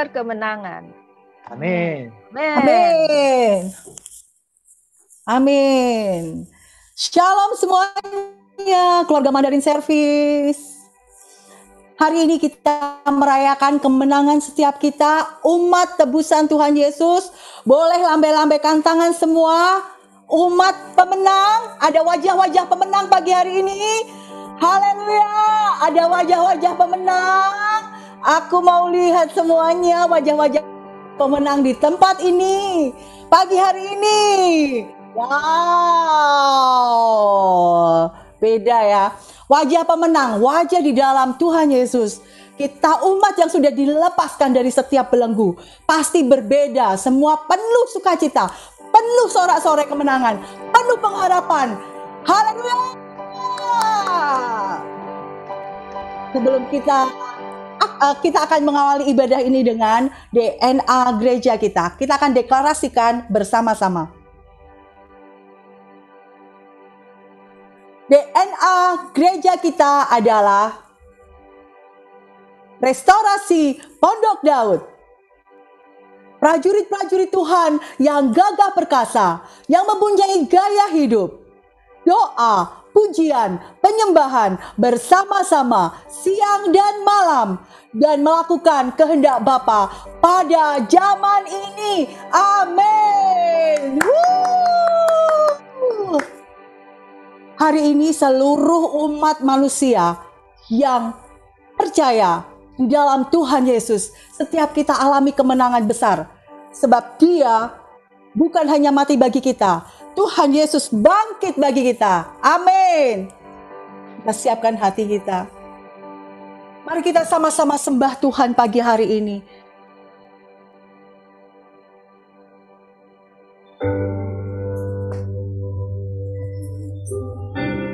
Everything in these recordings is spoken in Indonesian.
kemenangan. Amin. Amin. Amin. Shalom semuanya, keluarga Mandarin Service. Hari ini kita merayakan kemenangan setiap kita, umat tebusan Tuhan Yesus. Boleh lambai-lambaikan tangan semua. Umat pemenang, ada wajah-wajah pemenang pagi hari ini. Haleluya, ada wajah-wajah pemenang. Aku mau lihat semuanya wajah-wajah pemenang di tempat ini pagi hari ini. Wow, beda ya. Wajah pemenang, wajah di dalam Tuhan Yesus. Kita umat yang sudah dilepaskan dari setiap belenggu. Pasti berbeda, semua penuh sukacita, penuh sorak-sorai kemenangan, penuh pengharapan. Haleluya. Sebelum kita akan mengawali ibadah ini dengan DNA gereja kita. Kita akan deklarasikan bersama-sama. DNA gereja kita adalah Restorasi Pondok Daud. Prajurit-prajurit Tuhan yang gagah perkasa, yang mempunyai gaya hidup, doa, pujian, penyembahan bersama-sama siang dan malam, dan melakukan kehendak Bapa pada zaman ini. Amin. Hari ini seluruh umat manusia yang percaya di dalam Tuhan Yesus, setiap kita alami kemenangan besar. Sebab Dia bukan hanya mati bagi kita, Tuhan Yesus bangkit bagi kita. Amin. Kita siapkan hati kita. Mari kita sama-sama sembah Tuhan pagi hari ini.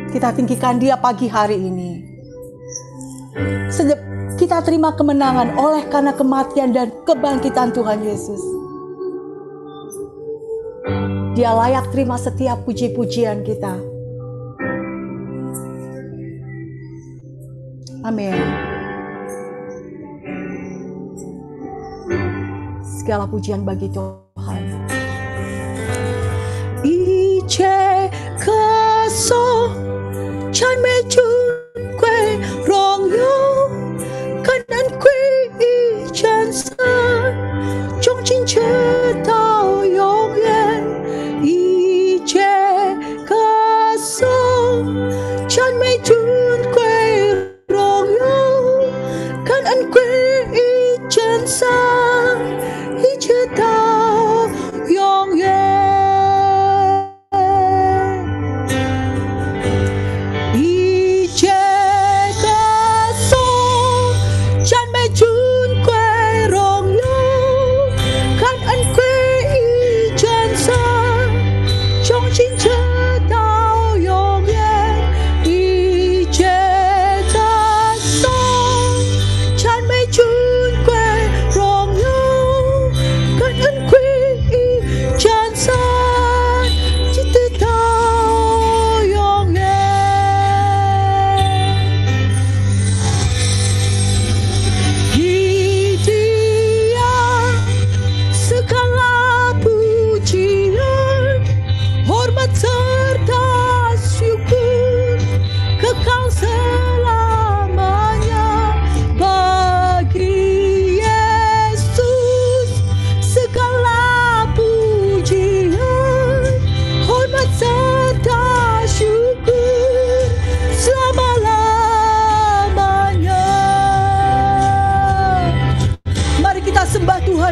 Kita tinggikan Dia pagi hari ini. Kita terima kemenangan oleh karena kematian dan kebangkitan Tuhan Yesus. Dia layak terima setiap puji-pujian kita. Amin. Segala pujian bagi Tuhan. Iche kaso chan me chun kwe rong yo kanan kwe i chan san trong chin che tao yong yen iche kaso chan me chun kwe rong yo kanan kwe i chan san i che tao yong yen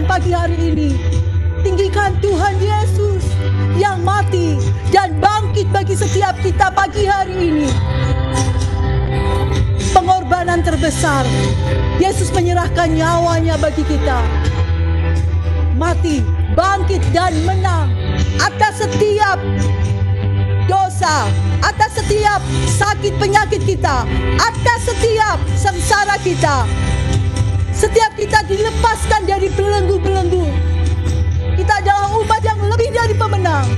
pagi hari ini. Tinggikan Tuhan Yesus yang mati dan bangkit bagi setiap kita pagi hari ini. Pengorbanan terbesar. Yesus menyerahkan nyawanya bagi kita. Mati, bangkit dan menang atas setiap dosa, atas setiap sakit penyakit kita, atas setiap sengsara kita. Setiap kita dilepaskan dari belenggu-belenggu. Kita adalah umat yang lebih dari pemenang.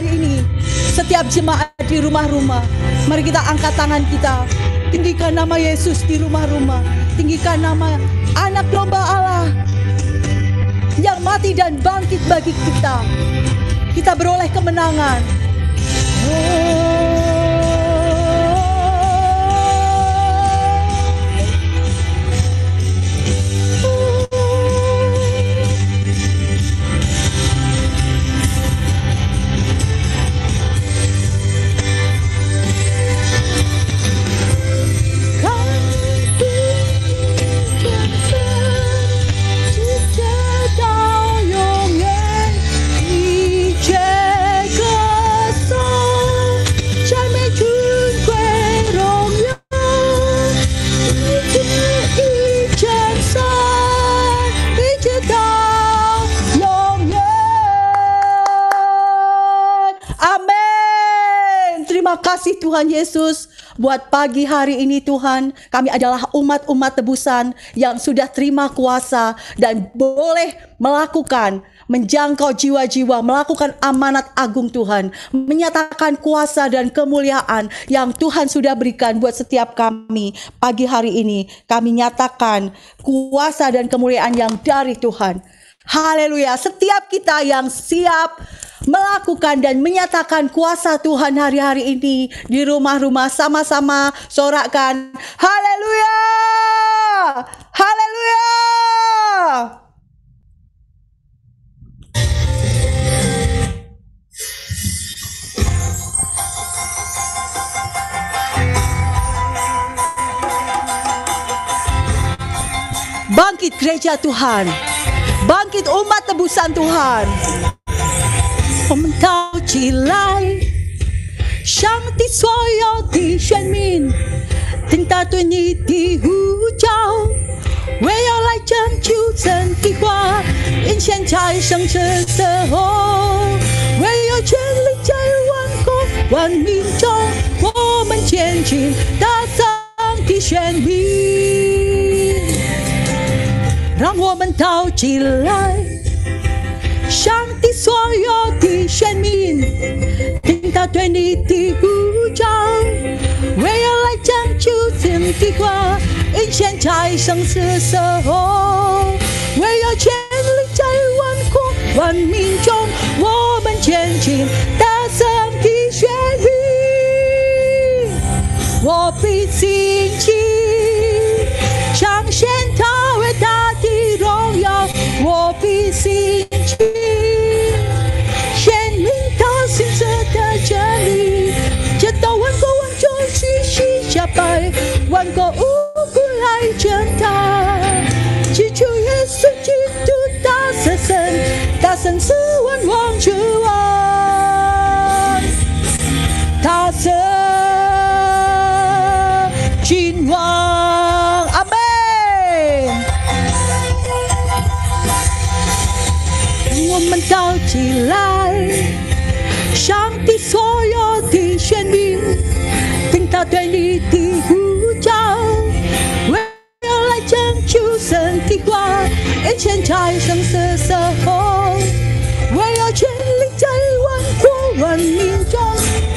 hari ini, setiap jemaat di rumah-rumah, mari kita angkat tangan kita, tinggikan nama Yesus di rumah-rumah, tinggikan nama Anak Domba Allah yang mati dan bangkit bagi kita. Kita beroleh kemenangan. Kasih Tuhan Yesus, buat pagi hari ini Tuhan, kami adalah umat-umat tebusan yang sudah terima kuasa dan boleh melakukan, menjangkau jiwa-jiwa, melakukan amanat agung Tuhan, menyatakan kuasa dan kemuliaan yang Tuhan sudah berikan buat setiap kami. Pagi hari ini kami nyatakan kuasa dan kemuliaan yang dari Tuhan. Haleluya, setiap kita yang siap melakukan dan menyatakan kuasa Tuhan hari-hari ini di rumah-rumah, sama-sama sorakkan haleluya, haleluya. Bangkit gereja Tuhan, bangkit umat tebusan Tuhan. 我们跳起来，上帝所有的选民，听他对你的呼召，为要来拯救神的话，因现在生这时候，唯有全力在万国万民中，我们前进大声的宣明，让我们跳起来。 上帝所有的选民，听他对你的呼召，为要来拯救神的话，因现在生死时候，为要全力在万国万民中，我们前进大声的宣明，我必兴起，彰显他伟大的荣耀，我必兴起。 显明他信实的真理，直到万国万族屈膝下拜，万国无不来征他。祈求耶稣基督大声，大声赐万王之王，大声君王，阿门。 我们跳起来，上帝所有的选民，听他对你的呼召，为要来拯救神的话，因现在生死时候，为要全力在万国万民中，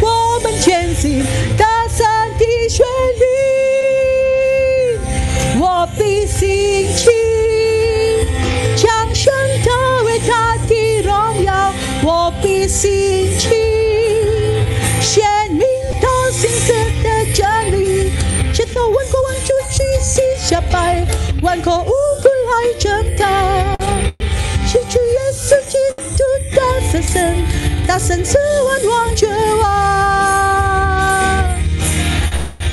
我们前行大声的宣明，我必兴起。 彰显他伟大的荣耀，我必兴起，显明他信实的真理，直到万国万族屈膝下拜，万国无不来征他。祈求耶稣基督大声，大声赐万王之王，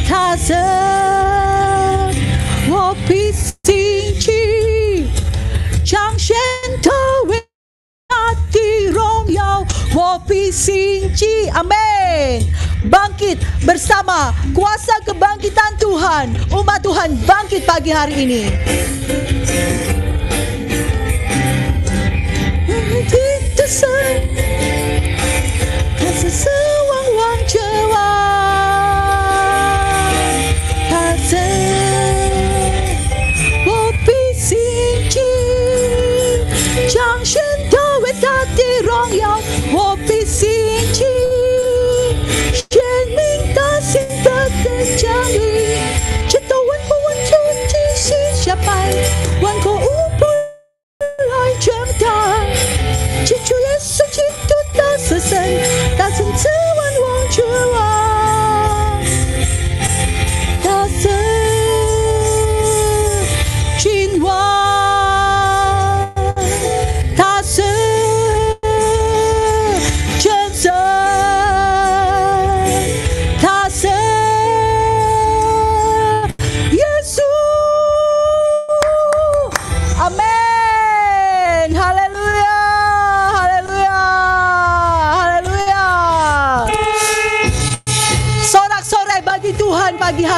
大声，我必兴起。 彰显他伟大的荣耀，我必兴起，阿门。Bangkit bersama kuasa kebangkitan Tuhan, umat Tuhan bangkit pagi hari ini.彰显他伟大的荣耀，我必兴起，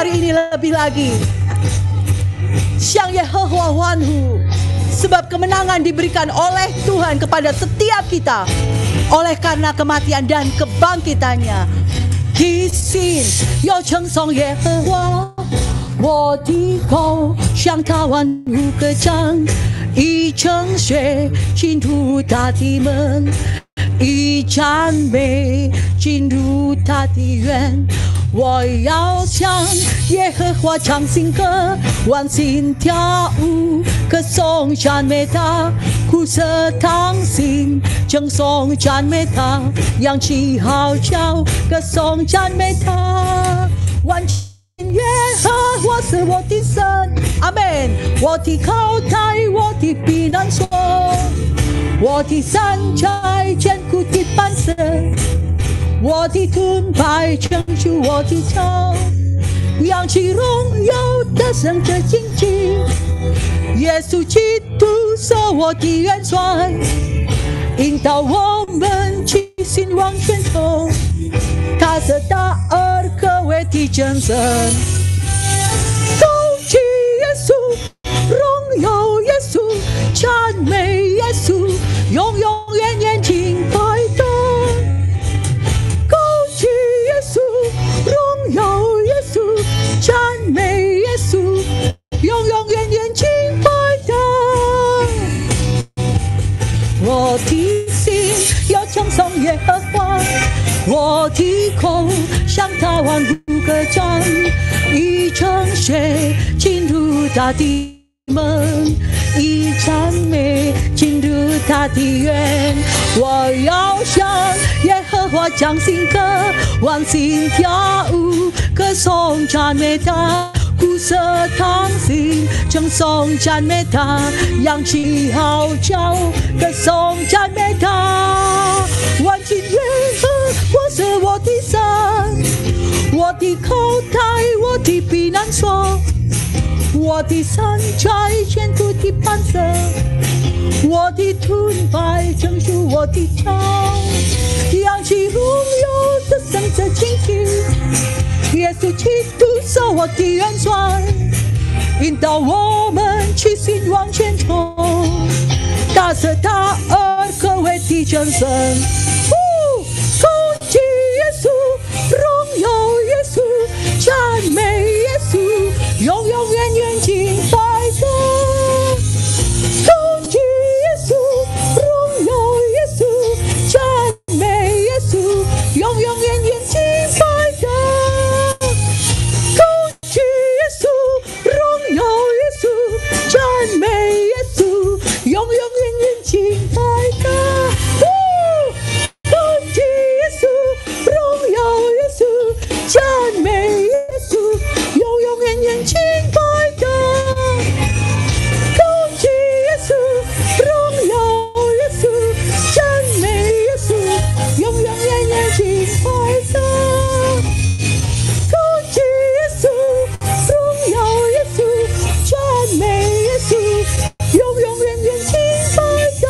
hari ini lebih lagi. Syang Yehowa wanhu. Sebab kemenangan diberikan oleh Tuhan kepada setiap kita. Oleh karena kematian dan kebangkitannya. Kisin yo称颂耶和华，我的口向他万物歌唱，以称谢进入他的门，以赞美进入他的园。我要向耶和华唱新歌，万心跳舞，歌颂赞美他，苦涩淌心，称颂赞美他，扬起号角，歌颂赞美他。万心耶和华是我的神，阿门。我的口台，我的避难所，我的山寨，坚固的磐石。我的盾牌撑住我的头，扬起荣耀的圣者荆棘。耶稣基督是我的元帅，引导我们去兴旺全球。他是大而可畏的真神。高举耶稣，荣耀耶稣，赞美耶稣，永永远远敬拜他。耶稣，荣耀耶稣，赞美耶稣，永永远远敬拜他。我的心要称颂耶和华，我的口向他万物歌唱，以称谢进入他的门，以赞美进入他的园。我要向耶和华唱新歌，万心跳舞，歌颂赞美他，苦涩淌心，称颂赞美他，扬起号角，歌颂赞美他。万军耶和华是我的神，我的口台，我的避难所，我的山寨，坚固的磐石，我的盾牌撑住我的头，扬起荣耀的圣者荆棘。耶稣基督是我的元帅，引导我们去兴旺全球。他是大而可畏的真神。恭喜耶稣，荣耀耶稣，赞美耶稣，永永远远敬拜他。恭喜耶稣，荣耀耶稣，赞美耶稣，永永远远敬拜他。恭喜耶稣，荣耀耶稣，赞美耶稣，永永远远敬拜他。恭喜耶稣，荣耀耶稣，赞美耶稣，永永远远敬拜他。恭喜耶稣，荣耀耶稣，赞美耶稣，永永远远敬拜他。恭喜耶稣，荣耀耶稣，赞美耶稣，永永远远敬拜他，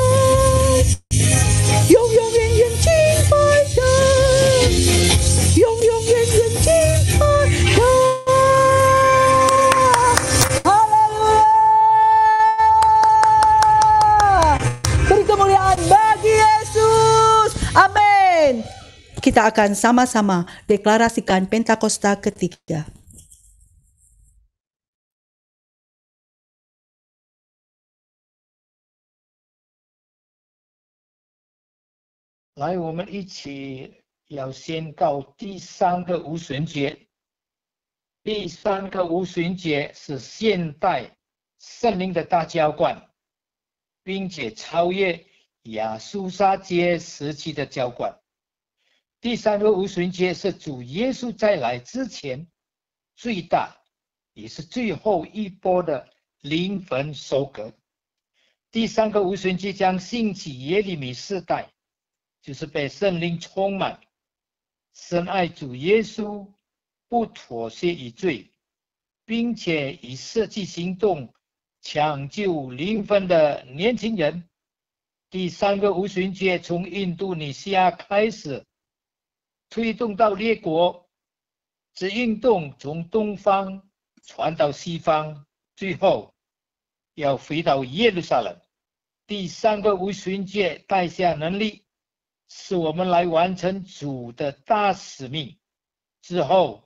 永永远远敬拜他，永永远远敬拜他。Haleluya! Beri kemuliaan bagi Yesus. Amin. Kita akan sama-sama deklarasikan Pentakosta ketiga. 来，我们一起要宣告第三个无旬节。第三个无旬节是现代圣灵的大浇灌，并且超越亚述沙节时期的浇灌。第三个无旬节是主耶稣再来之前最大也是最后一波的灵魂收割。第三个无旬节将兴起耶利米世代，就是被圣灵充满，深爱主耶稣，不妥协于罪，并且以实际行动抢救灵魂的年轻人。第三个无旬节从印度尼西亚开始，推动到列国，这运动从东方传到西方，最后要回到耶路撒冷。第三个五旬节带下能力，是我们来完成主的大使命。之后，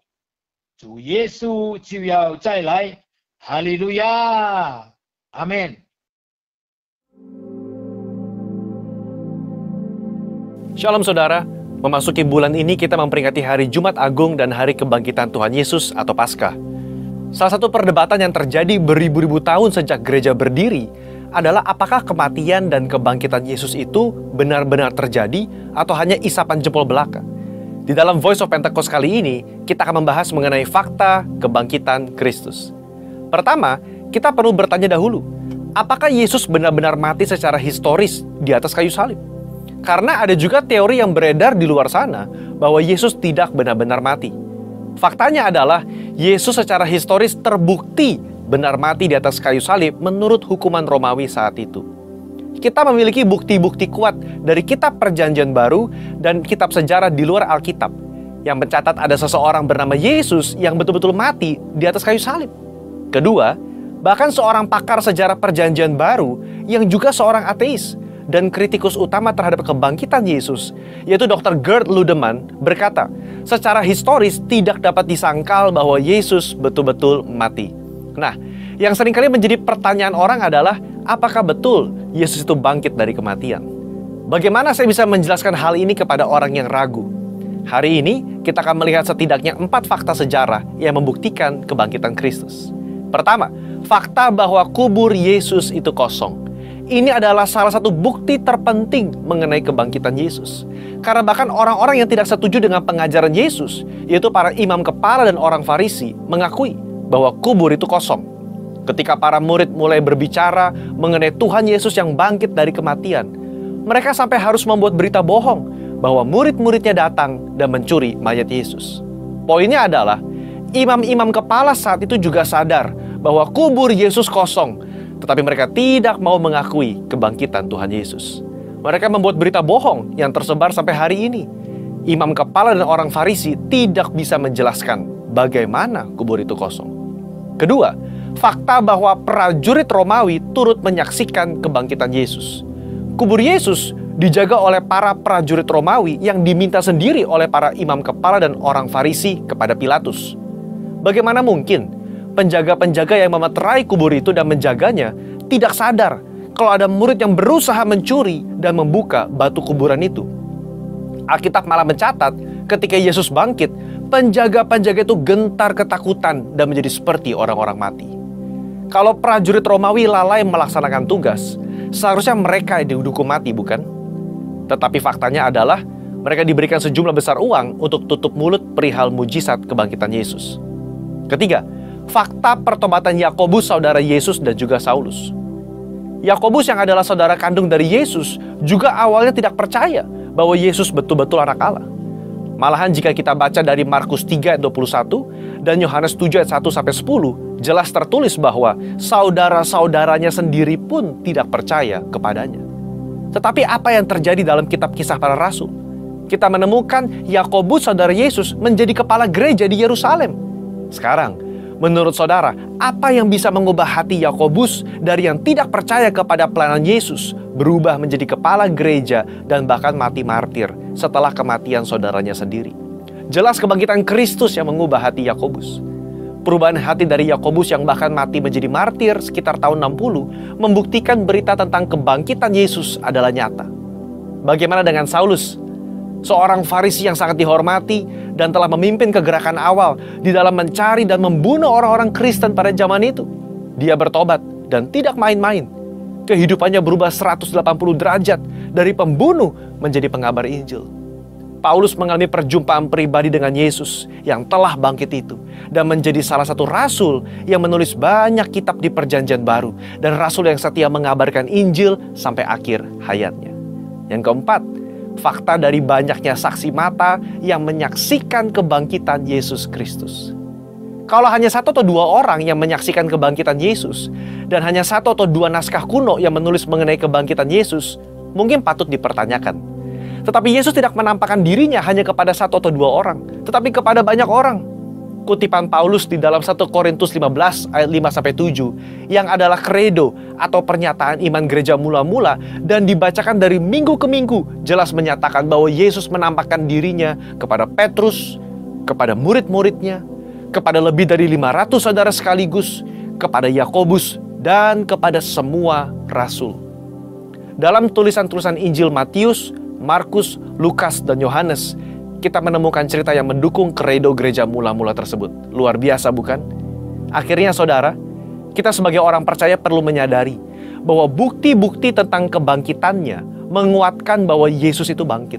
主耶稣就要再来。哈利路亚，阿门。Shalom saudara, memasuki bulan ini kita memperingati hari Jumat Agung dan hari kebangkitan Tuhan Yesus atau Paskah. Salah satu perdebatan yang terjadi beribu-ribu tahun sejak gereja berdiri adalah apakah kematian dan kebangkitan Yesus itu benar-benar terjadi atau hanya isapan jempol belaka. Di dalam Voice of Pentecost kali ini, kita akan membahas mengenai fakta kebangkitan Kristus. Pertama, kita perlu bertanya dahulu, apakah Yesus benar-benar mati secara historis di atas kayu salib? Karena ada juga teori yang beredar di luar sana bahwa Yesus tidak benar-benar mati. Faktanya adalah Yesus secara historis terbukti benar mati di atas kayu salib menurut hukuman Romawi saat itu. Kita memiliki bukti-bukti kuat dari kitab Perjanjian Baru dan kitab sejarah di luar Alkitab yang mencatat ada seseorang bernama Yesus yang betul-betul mati di atas kayu salib. Kedua, bahkan seorang pakar sejarah Perjanjian Baru yang juga seorang ateis dan kritikus utama terhadap kebangkitan Yesus, yaitu Dr. Gerd Ludemann, berkata, secara historis tidak dapat disangkal bahwa Yesus betul-betul mati. Nah, yang seringkali menjadi pertanyaan orang adalah, apakah betul Yesus itu bangkit dari kematian? Bagaimana saya bisa menjelaskan hal ini kepada orang yang ragu? Hari ini, kita akan melihat setidaknya 4 fakta sejarah yang membuktikan kebangkitan Kristus. Pertama, fakta bahwa kubur Yesus itu kosong. Ini adalah salah satu bukti terpenting mengenai kebangkitan Yesus. Karena bahkan orang-orang yang tidak setuju dengan pengajaran Yesus, yaitu para imam kepala dan orang Farisi, mengakui bahwa kubur itu kosong. Ketika para murid mulai berbicara mengenai Tuhan Yesus yang bangkit dari kematian, mereka sampai harus membuat berita bohong bahwa murid-muridnya datang dan mencuri mayat Yesus. Poinnya adalah, imam-imam kepala saat itu juga sadar bahwa kubur Yesus kosong, tetapi mereka tidak mau mengakui kebangkitan Tuhan Yesus. Mereka membuat berita bohong yang tersebar sampai hari ini. Imam kepala dan orang Farisi tidak bisa menjelaskan bagaimana kubur itu kosong. Kedua, fakta bahwa prajurit Romawi turut menyaksikan kebangkitan Yesus. Kubur Yesus dijaga oleh para prajurit Romawi yang diminta sendiri oleh para imam kepala dan orang Farisi kepada Pilatus. Bagaimana mungkin penjaga-penjaga yang memeterai kubur itu dan menjaganya tidak sadar kalau ada murid yang berusaha mencuri dan membuka batu kuburan itu? Alkitab malah mencatat ketika Yesus bangkit, penjaga-penjaga itu gentar ketakutan dan menjadi seperti orang-orang mati. Kalau prajurit Romawi lalai melaksanakan tugas, seharusnya mereka dihukum mati, bukan? Tetapi faktanya adalah mereka diberikan sejumlah besar uang untuk tutup mulut perihal mujizat kebangkitan Yesus. Ketiga, fakta pertobatan Yakobus, saudara Yesus dan juga Saulus. Yakobus yang adalah saudara kandung dari Yesus juga awalnya tidak percaya bahwa Yesus betul-betul anak Allah. Malahan jika kita baca dari Markus 3 ayat 21 dan Yohanes 7 ayat 1-10, jelas tertulis bahwa saudara-saudaranya sendiri pun tidak percaya kepadanya. Tetapi apa yang terjadi dalam kitab Kisah Para Rasul? Kita menemukan Yakobus, saudara Yesus, menjadi kepala gereja di Yerusalem. Sekarang, menurut saudara, apa yang bisa mengubah hati Yakobus dari yang tidak percaya kepada pelayanan Yesus berubah menjadi kepala gereja dan bahkan mati martir setelah kematian saudaranya sendiri? Jelas kebangkitan Kristus yang mengubah hati Yakobus. Perubahan hati dari Yakobus yang bahkan mati menjadi martir sekitar tahun 60 membuktikan berita tentang kebangkitan Yesus adalah nyata. Bagaimana dengan Saulus? Seorang Farisi yang sangat dihormati dan telah memimpin kegerakan awal di dalam mencari dan membunuh orang-orang Kristen pada zaman itu. Dia bertobat dan tidak main-main. Kehidupannya berubah 180 derajat dari pembunuh menjadi pengabar Injil. Paulus mengalami perjumpaan pribadi dengan Yesus yang telah bangkit itu dan menjadi salah satu rasul yang menulis banyak kitab di Perjanjian Baru dan rasul yang setia mengabarkan Injil sampai akhir hayatnya. Yang keempat, fakta dari banyaknya saksi mata yang menyaksikan kebangkitan Yesus Kristus. Kalau hanya 1 atau 2 orang yang menyaksikan kebangkitan Yesus dan hanya 1 atau 2 naskah kuno yang menulis mengenai kebangkitan Yesus, mungkin patut dipertanyakan. Tetapi Yesus tidak menampakkan dirinya hanya kepada 1 atau 2 orang, tetapi kepada banyak orang. kutipan Paulus di dalam 1 Korintus 15 ayat 5-7 yang adalah kredo atau pernyataan iman gereja mula-mula dan dibacakan dari minggu ke minggu, jelas menyatakan bahwa Yesus menampakkan dirinya kepada Petrus, kepada murid-muridnya, kepada lebih dari 500 saudara sekaligus, kepada Yakobus, dan kepada semua rasul. Dalam tulisan-tulisan Injil Matius, Markus, Lukas, dan Yohanes, kita menemukan cerita yang mendukung kredo gereja mula-mula tersebut. Luar biasa bukan? Akhirnya saudara, kita sebagai orang percaya perlu menyadari bahwa bukti-bukti tentang kebangkitannya menguatkan bahwa Yesus itu bangkit.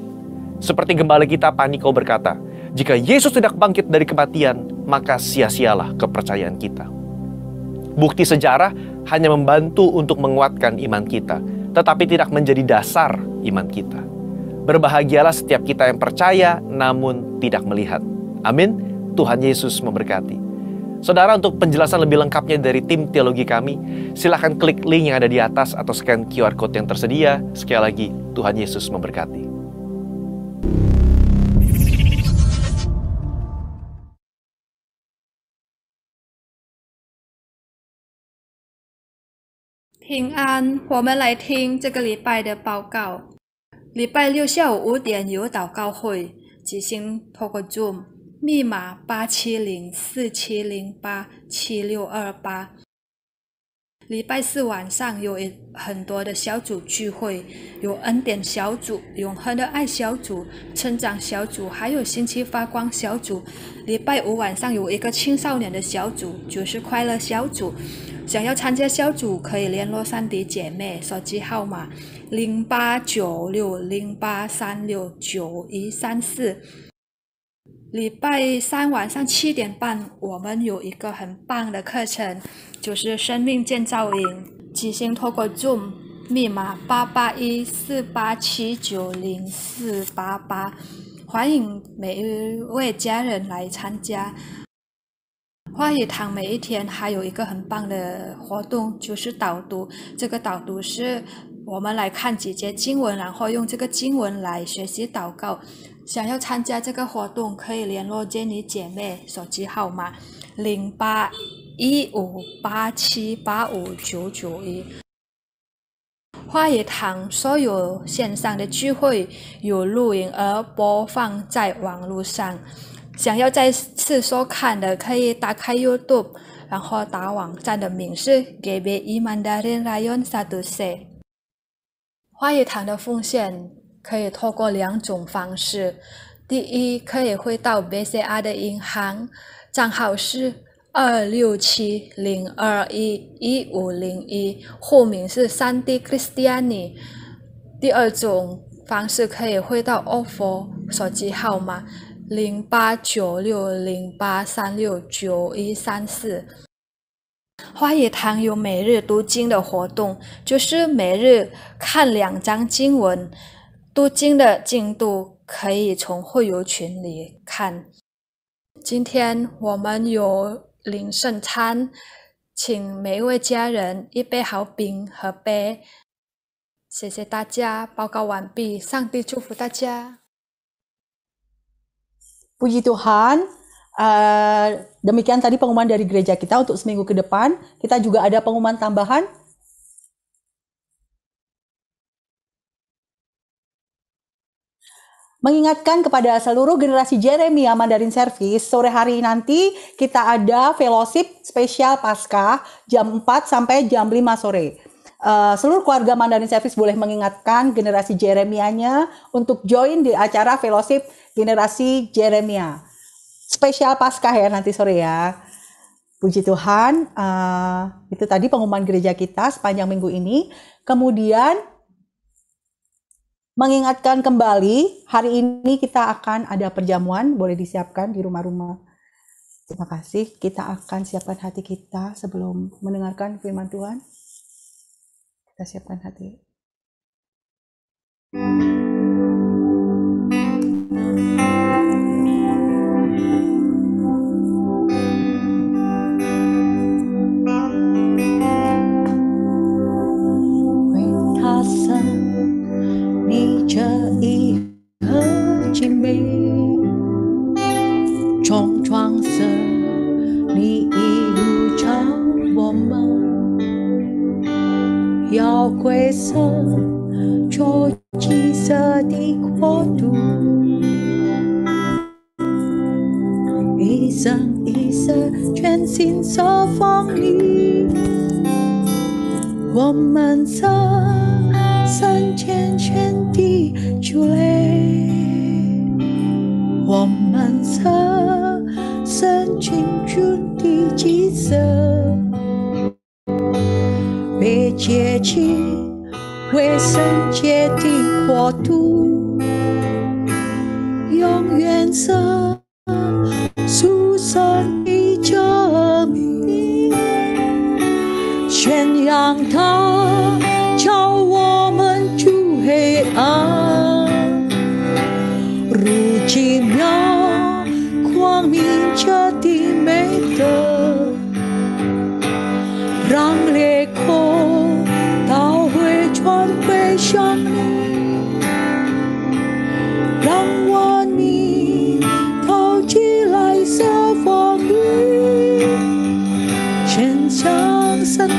Seperti gembala kita Paniko berkata, jika Yesus tidak bangkit dari kematian, maka sia-sialah kepercayaan kita. Bukti sejarah hanya membantu untuk menguatkan iman kita, tetapi tidak menjadi dasar iman kita. Berbahagialah setiap kita yang percaya namun tidak melihat. Amin. Tuhan Yesus memberkati. Saudara, untuk penjelasan lebih lengkapnya dari tim teologi kami, silakan klik link yang ada di atas atau scan QR Code yang tersedia. Sekali lagi, Tuhan Yesus memberkati.平安，我们来听这个礼拜的报告。礼拜六下午5点有祷告会，即兴透过 Zoom， 密码87047087628。礼拜四晚上有很多的小组聚会，有恩典小组、永恒的爱小组、成长小组，还有星期发光小组。礼拜五晚上有一个青少年的小组，就是快乐小组。想要参加小组可以联络3弟姐妹，手机号码089608369134。礼拜三晚上7点半，我们有一个很棒的课程，就是生命建造营，即兴透过 Zoom， 密码88148790488，欢迎每一位家人来参加。话语堂每一天还有一个很棒的活动，就是导读。这个导读是我们来看几节经文，然后用这个经文来学习祷告。想要参加这个活动，可以联络 Jenny 姐妹，手机号码0815878591。话语堂所有线上的聚会有录影而播放在网络上。想要再次收看的，可以打开 YouTube， 然后打网站的名是 GBI Mandarin Rayon 1C。话语堂的奉献可以透过2种方式。第一，可以汇到 BCA 的银行，账号是26702111501，户名是3D Cristiani。第二种方式可以汇到 OFO， 手机号码089608369134。话语堂有每日读经的活动，就是每日看2章经文，读经的进度可以从会友群里看。今天我们有领圣餐，请每一位家人一杯好饼和杯。谢谢大家，报告完毕，上帝祝福大家。Puji Tuhan, demikian tadi pengumuman dari gereja kita untuk seminggu ke depan. Kita juga ada pengumuman tambahan. Mengingatkan kepada seluruh generasi Jeremia Mandarin Service, sore hari nanti kita ada fellowship spesial Paskah jam 4 sampai jam 5 sore. Seluruh keluarga Mandarin Service boleh mengingatkan generasi Jeremianya untuk join di acara fellowship generasi Jeremia. Spesial Paskah ya nanti sore ya. Puji Tuhan, itu tadi pengumuman gereja kita sepanjang minggu ini. Kemudian mengingatkan kembali, hari ini kita akan ada perjamuan, boleh disiapkan di rumah-rumah. Terima kasih, kita akan siapkan hati kita sebelum mendengarkan firman Tuhan. Kita siapkan hati. Trong thoáng giờ 要归神做祭司的国度，一生一世全心守奉你。我们这圣洁全的主嘞，我们这圣君尊的祭司，被接进为圣洁的国度，永远是属神的证明，宣扬它，叫我们出黑暗，如奇妙光明者的美德，让烈火到会传归向你，让万民都起来侍奉你，献上身体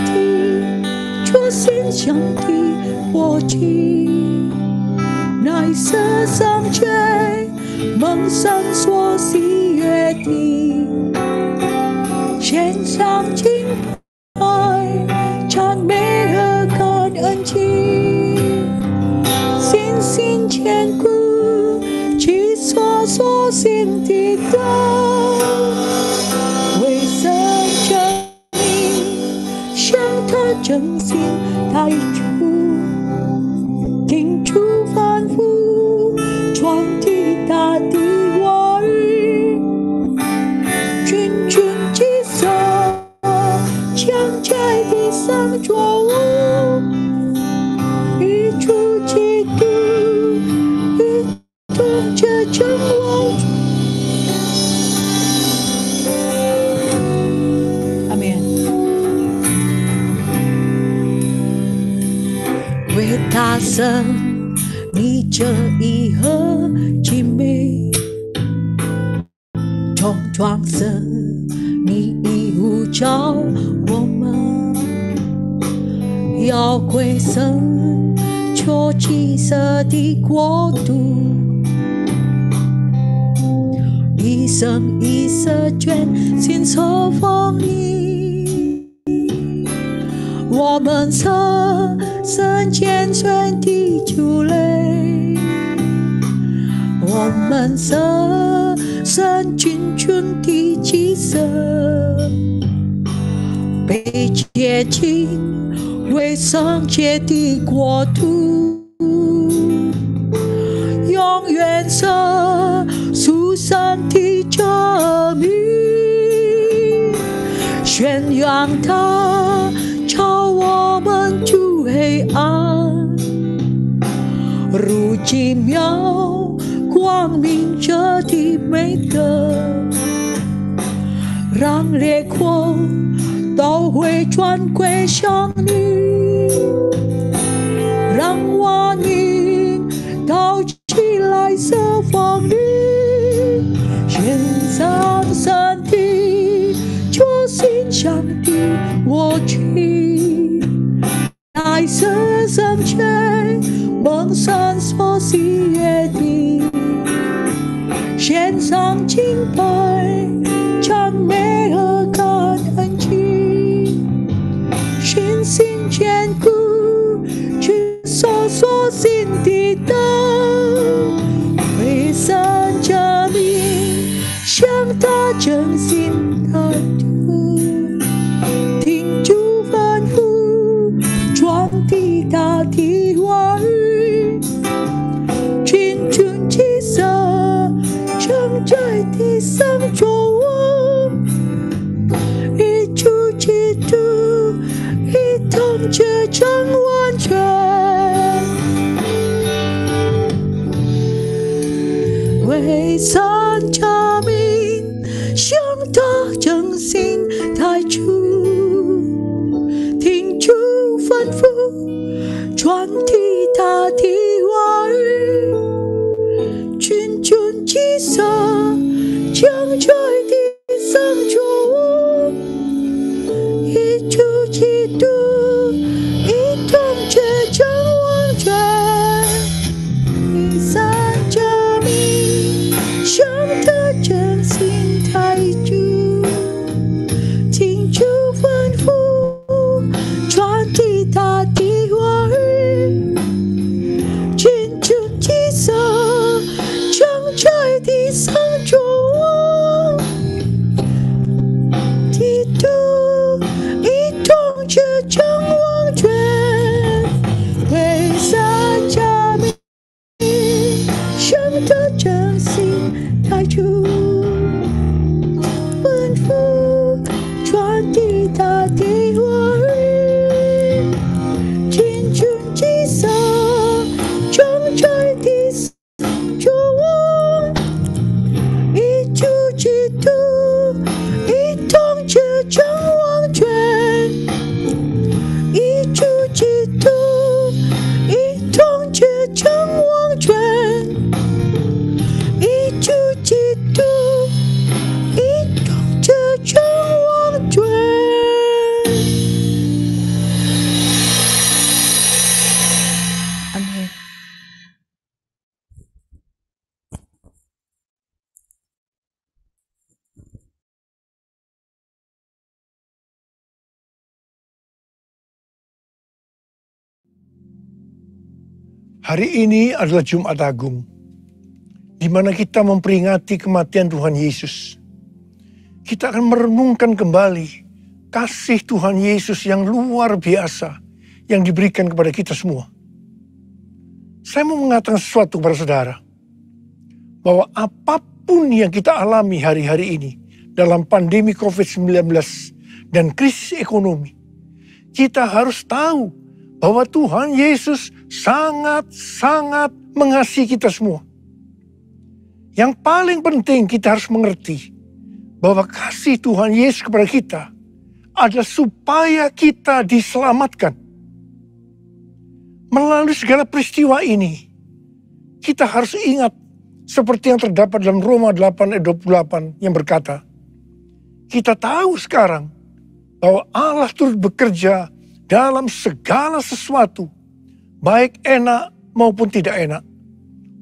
做馨香的火祭，乃是圣洁蒙神所喜悦的，献上敬拜赞美和感恩祭，信心坚固其所行的道，为神证明向他真心带出，听出反复传递他的话语，君君祭司将在地上作物，一出基督，一同着真王。阿门。为大神，你这一盒精美，从创生，你已呼召我们，要归神做祭司的国度，一生一世全心守奉你。我们是圣洁全的主嘞，我们是圣君尊的祭司，被接进为圣洁的国度，永远是属神的证明，宣扬它，叫我们出黑暗，如奇妙光明者的美德，让烈火都会传归向你，让万民都起来侍奉你，献上身体做馨香的火祭，乃是圣洁蒙神所喜悦的，献上敬拜赞美和感恩祭，信心坚固去所行的道，为神证明向他真心态度，听主吩咐传递他的话语，君尊祭司正在地上作我，一主基督一同执掌完全，为神证明向他真心太出，听主吩咐传递他的话语，君尊祭司将在地上作我，一主基督一同度，一同这张望卷，为撒加米，生的真心太出，奔赴传递大地话语，青春之色，长在地作望，一主基督，一同这张望卷，一主基督，一同这张望卷，一主基督，一同这张望卷。阿门。Hari ini adalah Jumat Agung, di mana kita memperingati kematian Tuhan Yesus. Kita akan merenungkan kembali kasih Tuhan Yesus yang luar biasa yang diberikan kepada kita semua. Saya mau mengatakan sesuatu kepada saudara, bahwa apapun yang kita alami hari-hari ini dalam pandemi COVID-19 dan krisis ekonomi, kita harus tahu bahwa Tuhan Yesus sangat-sangat mengasihi kita semua. Yang paling penting kita harus mengerti bahwa kasih Tuhan Yesus kepada kita adalah supaya kita diselamatkan. Melalui segala peristiwa ini, kita harus ingat seperti yang terdapat dalam Roma 8 ayat 28 yang berkata, kita tahu sekarang bahwa Allah turut bekerja dalam segala sesuatu, baik enak maupun tidak enak,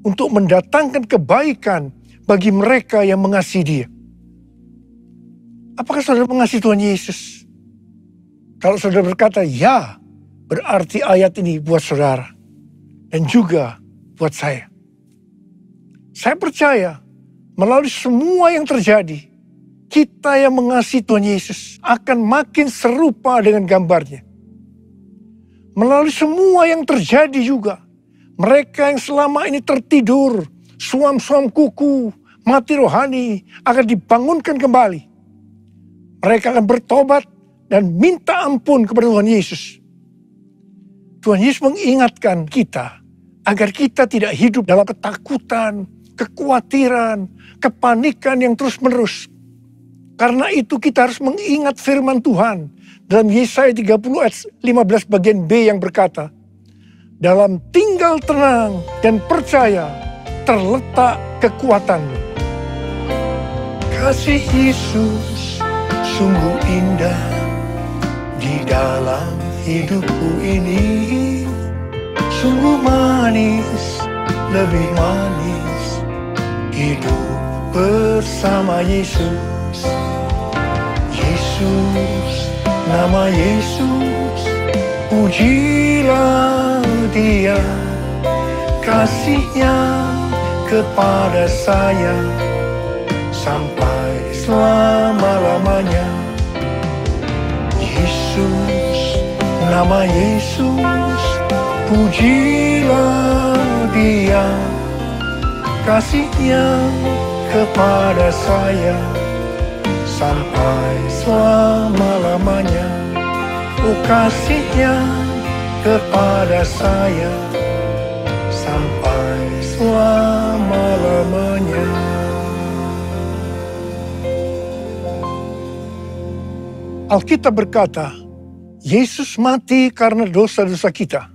untuk mendatangkan kebaikan bagi mereka yang mengasihi Dia. Apakah saudara mengasihi Tuhan Yesus? Kalau saudara berkata ya, berarti ayat ini buat saudara dan juga buat saya. Saya percaya melalui semua yang terjadi, kita yang mengasihi Tuhan Yesus akan makin serupa dengan gambarnya. Melalui semua yang terjadi juga, mereka yang selama ini tertidur, suam-suam kuku, mati rohani, akan dibangunkan kembali. Mereka akan bertobat dan minta ampun kepada Tuhan Yesus. Tuhan Yesus mengingatkan kita agar kita tidak hidup dalam ketakutan, kekhawatiran, kepanikan yang terus-menerus. Karena itu kita harus mengingat firman Tuhan dalam Yesaya 30 ayat 15 bagian B yang berkata, dalam tinggal tenang dan percaya terletak kekuatanmu. Kasih Yesus sungguh indah di dalam hidupku ini. Sungguh manis, lebih manis hidup bersama Yesus. Yesus, nama Yesus, pujilah Dia, kasih-Nya kepada saya sampai selama-lamanya. Yesus, nama Yesus, pujilah Dia, kasih-Nya kepada saya sampai selama-lamanya. Oh, kasih-Nya kepada saya sampai selama-lamanya. Alkitab berkata, Yesus mati karena dosa-dosa kita.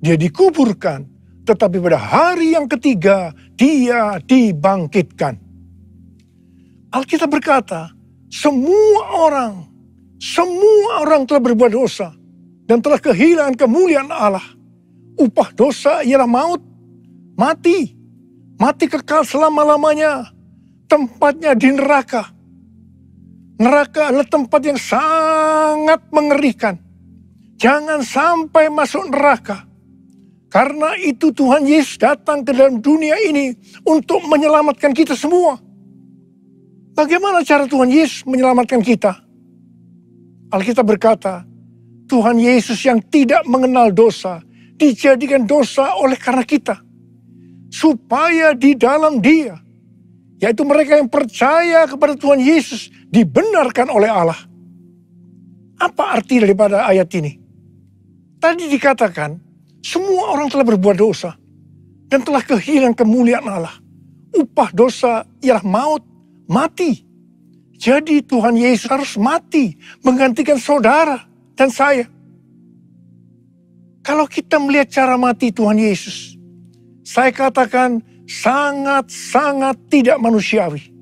Dia dikuburkan, tetapi pada hari yang ketiga Dia dibangkitkan. Alkitab berkata, semua orang telah berbuat dosa dan telah kehilangan kemuliaan Allah. Upah dosa ialah maut, mati kekal selama-lamanya, tempatnya di neraka. Neraka adalah tempat yang sangat mengerikan. Jangan sampai masuk neraka. Karena itu Tuhan Yesus datang ke dalam dunia ini untuk menyelamatkan kita semua. Bagaimana cara Tuhan Yesus menyelamatkan kita? Alkitab berkata, Tuhan Yesus yang tidak mengenal dosa, dijadikan dosa oleh karena kita. Supaya di dalam Dia, yaitu mereka yang percaya kepada Tuhan Yesus, dibenarkan oleh Allah. Apa arti daripada ayat ini? Tadi dikatakan, semua orang telah berbuat dosa dan telah kehilangan kemuliaan Allah. Upah dosa ialah maut, mati. Jadi Tuhan Yesus harus mati menggantikan saudara dan saya. Kalau kita melihat cara mati Tuhan Yesus, saya katakan sangat-sangat tidak manusiawi.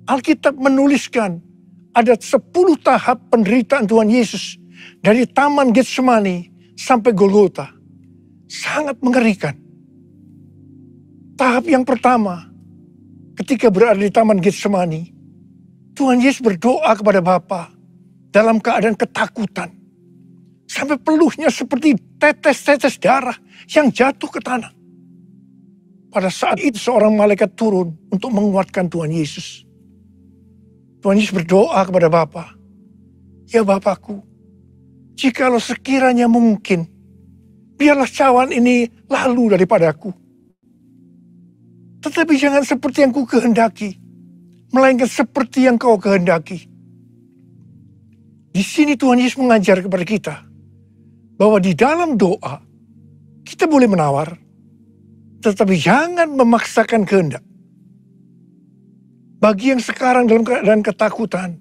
Alkitab menuliskan ada 10 tahap penderitaan Tuhan Yesus dari Taman Getsemani sampai Golgota. Sangat mengerikan. Tahap yang pertama, ketika berada di Taman Getsemani, Tuhan Yesus berdoa kepada Bapa dalam keadaan ketakutan. Sampai peluhnya seperti tetes-tetes darah yang jatuh ke tanah. Pada saat itu seorang malaikat turun untuk menguatkan Tuhan Yesus. Tuhan Yesus berdoa kepada Bapa, "Ya Bapakku, jikalau sekiranya mungkin, biarlah cawan ini lalu daripadaku. Tetapi jangan seperti yang ku kehendaki, melainkan seperti yang kau kehendaki." Di sini Tuhan Yesus mengajar kepada kita bahwa di dalam doa kita boleh menawar, tetapi jangan memaksakan kehendak. Bagi yang sekarang dalam keadaan ketakutan,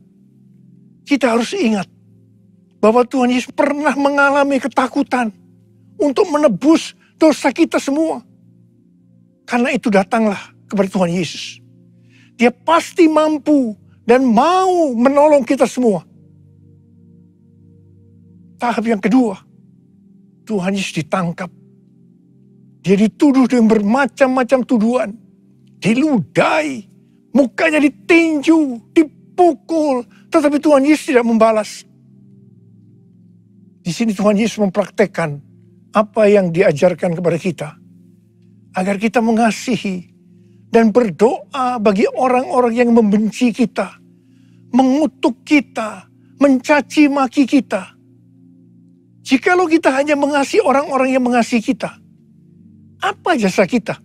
kita harus ingat bahwa Tuhan Yesus pernah mengalami ketakutan untuk menebus dosa kita semua. Karena itu datanglah kepada Tuhan Yesus. Dia pasti mampu dan mau menolong kita semua. Tahap yang kedua, Tuhan Yesus ditangkap. Dia dituduh dengan bermacam-macam tuduhan. Diludahi, mukanya ditinju, dipukul. Tetapi Tuhan Yesus tidak membalas. Di sini Tuhan Yesus mempraktekkan apa yang diajarkan kepada kita. Agar kita mengasihi dan berdoa bagi orang-orang yang membenci kita, mengutuk kita, mencaci maki kita. Jikalau kita hanya mengasihi orang-orang yang mengasihi kita, apa jasa kita?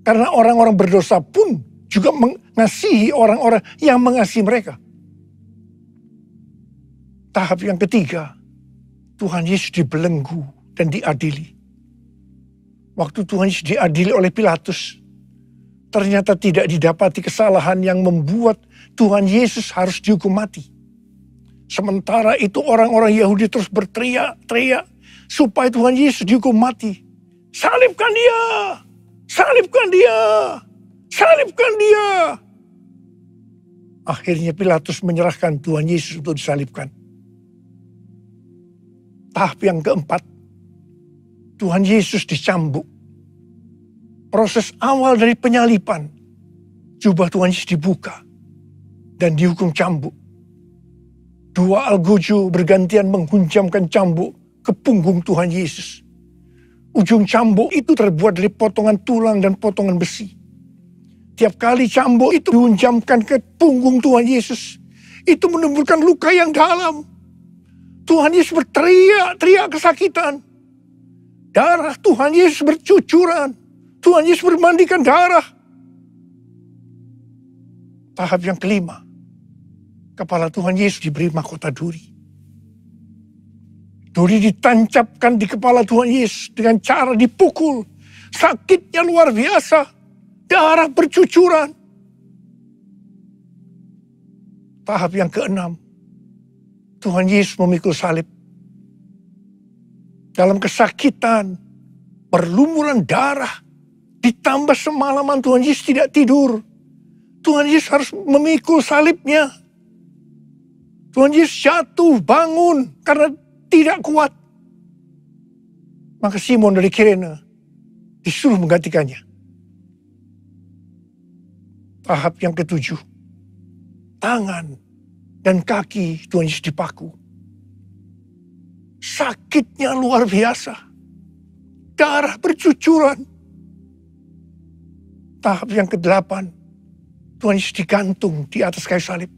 Karena orang-orang berdosa pun juga mengasihi orang-orang yang mengasihi mereka. Tahap yang ketiga, Tuhan Yesus dibelenggu dan diadili. Waktu Tuhan Yesus diadili oleh Pilatus, ternyata tidak didapati kesalahan yang membuat Tuhan Yesus harus dihukum mati. Sementara itu orang-orang Yahudi terus berteriak-teriak supaya Tuhan Yesus dihukum mati. Salibkan dia! Salibkan dia! Salibkan dia! Akhirnya Pilatus menyerahkan Tuhan Yesus untuk disalibkan. Tahap yang keempat, Tuhan Yesus dicambuk. Proses awal dari penyaliban, jubah Tuhan Yesus dibuka dan dihukum cambuk. Dua algojo bergantian menghunjamkan cambuk ke punggung Tuhan Yesus. Ujung cambuk itu terbuat dari potongan tulang dan potongan besi. Tiap kali cambuk itu dihunjamkan ke punggung Tuhan Yesus, itu menimbulkan luka yang dalam. Tuhan Yesus berteriak-teriak kesakitan. Darah Tuhan Yesus bercucuran. Tuhan Yesus bermandikan darah. Tahap yang kelima, kepala Tuhan Yesus diberi mahkota duri. Duri ditancapkan di kepala Tuhan Yesus dengan cara dipukul. Sakitnya luar biasa. Darah bercucuran. Tahap yang keenam, Tuhan Yesus memikul salib. Dalam kesakitan, berlumuran darah, ditambah semalaman Tuhan Yesus tidak tidur. Tuhan Yesus harus memikul salibnya. Tuhan Yesus jatuh, bangun karena tidak kuat. Maka Simon dari Kirene disuruh menggantikannya. Tahap yang ketujuh, tangan dan kaki Tuhan Yesus dipaku. Sakitnya luar biasa. Darah bercucuran. Tahap yang ke-8, Tuhan Yesus digantung di atas kayu salib.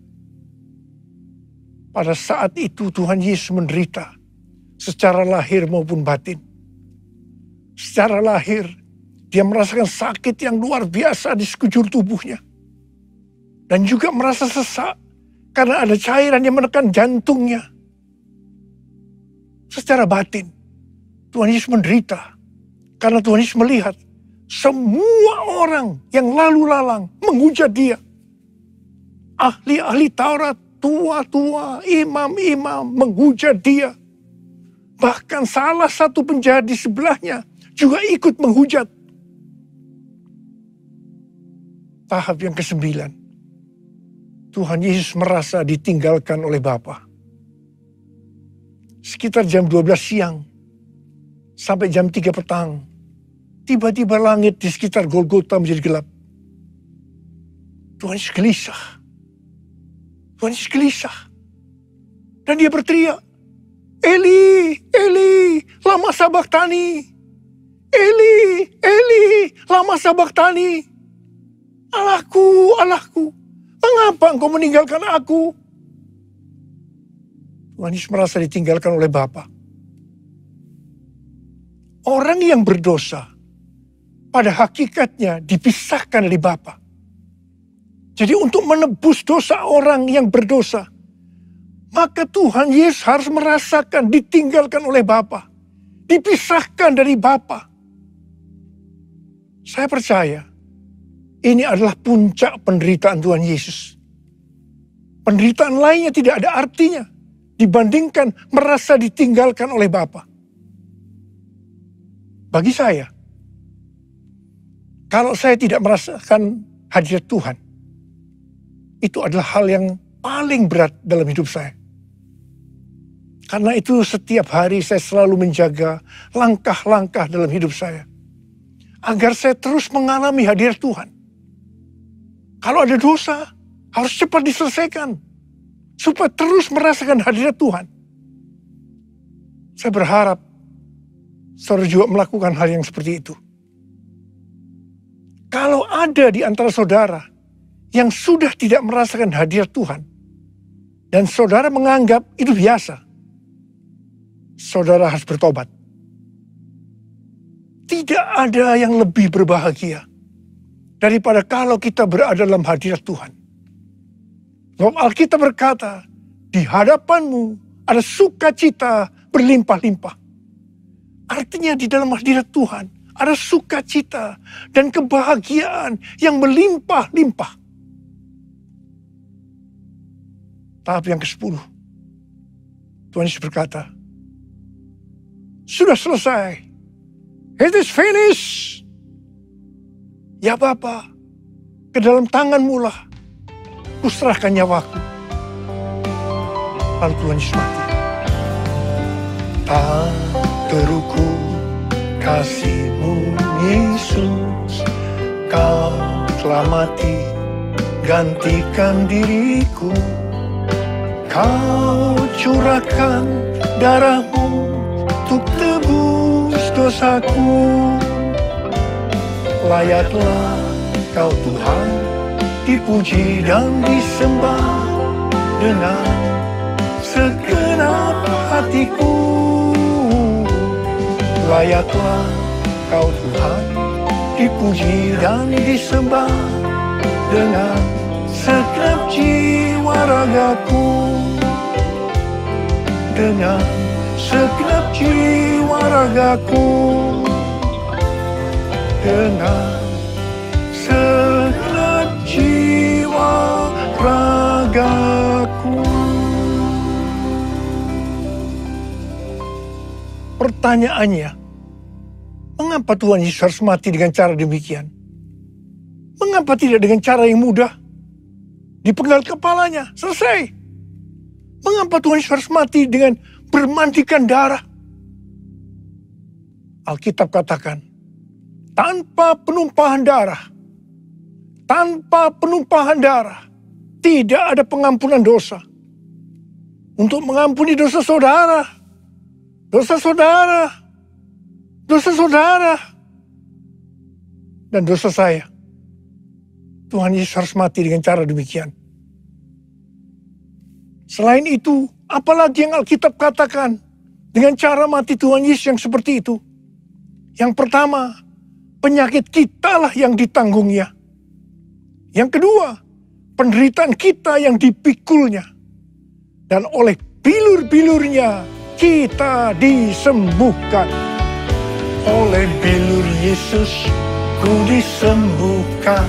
pada saat itu Tuhan Yesus menderita secara lahir maupun batin. Secara lahir, dia merasakan sakit yang luar biasa di sekujur tubuhnya. Dan juga merasa sesak karena ada cairan yang menekan jantungnya. Secara batin, Tuhan Yesus menderita karena Tuhan Yesus melihat semua orang yang lalu lalang menghujat dia. Ahli-ahli Taurat, tua-tua, imam-imam menghujat dia. Bahkan salah satu penjahat di sebelahnya juga ikut menghujat. Tahap yang ke-9. Tuhan Yesus merasa ditinggalkan oleh Bapa. Sekitar jam 12 siang sampai jam 3 petang, tiba-tiba langit di sekitar Golgota menjadi gelap. Tuhan Yesus gelisah. Tuhan Yesus gelisah. Dan dia berteriak, Eli, Eli, lama sabachthani. Eli, Eli, lama sabachthani. Allahku, Allahku, mengapa engkau meninggalkan aku? Tuhan Yesus merasa ditinggalkan oleh Bapa. Orang yang berdosa pada hakikatnya dipisahkan dari Bapa. Jadi untuk menebus dosa orang yang berdosa, maka Tuhan Yesus harus merasakan ditinggalkan oleh Bapa, dipisahkan dari Bapa. Saya percaya ini adalah puncak penderitaan Tuhan Yesus. Penderitaan lainnya tidak ada artinya dibandingkan merasa ditinggalkan oleh Bapa. Bagi saya, kalau saya tidak merasakan hadirat Tuhan, itu adalah hal yang paling berat dalam hidup saya. Karena itu setiap hari saya selalu menjaga langkah-langkah dalam hidup saya. Agar saya terus mengalami hadirat Tuhan. Kalau ada dosa, harus cepat diselesaikan. Supaya terus merasakan hadirat Tuhan. Saya berharap saudara juga melakukan hal yang seperti itu. Kalau ada di antara saudara yang sudah tidak merasakan hadirat Tuhan, dan saudara menganggap itu biasa, saudara harus bertobat. Tidak ada yang lebih berbahagia daripada kalau kita berada dalam hadirat Tuhan. Sebab Alkitab berkata, di hadapanmu ada sukacita berlimpah-limpah. Artinya di dalam hadirat Tuhan ada sukacita dan kebahagiaan yang berlimpah-limpah. Tahap yang ke-10. Tuhan Yesus berkata, sudah selesai. It is finished. Ya Bapa, ke dalam tangan-Mu lah kuserahkan nyawaku. Lalu Tuhan Yesus mati. Tak terukur kasih-Mu Yesus, Kau telah mati gantikan diriku. Kau curahkan darah-Mu untuk tebus dosaku. Layaklah Kau Tuhan dipuji dan disembah dengan segenap hatiku. Layaklah Kau Tuhan dipuji dan disembah dengan segenap jiwa ragaku. Dengan segenap jiwa ragaku. Dengan segenap jiwa ragaku. Pertanyaannya, mengapa Tuhan Yesus harus mati dengan cara demikian? Mengapa tidak dengan cara yang mudah? Dipenggal kepalanya, selesai. Mengapa Tuhan Yesus harus mati dengan bermandikan darah? Alkitab katakan, tanpa penumpahan darah, tidak ada pengampunan dosa. Untuk mengampuni dosa saudara, dan dosa saya, Tuhan Yesus harus mati dengan cara demikian. Selain itu, apalagi yang Alkitab katakan dengan cara mati Tuhan Yesus yang seperti itu? Yang pertama, penyakit kita lah yang ditanggungnya. Yang kedua, penderitaan kita yang dipikulnya. Dan oleh bilur-bilurnya kita disembuhkan. Oleh bilur Yesus ku disembuhkan.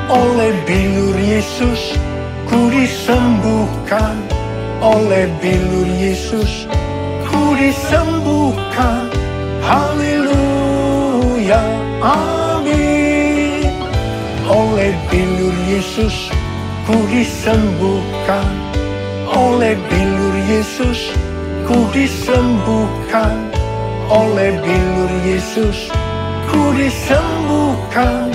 Oleh bilur Yesus ku disembuhkan. Oleh bilur Yesus ku disembuhkan. Haleluya, amin. Oleh bilur Yesus ku disembuhkan. Oleh bilur Yesus ku disembuhkan. Oleh bilur Yesus ku disembuhkan.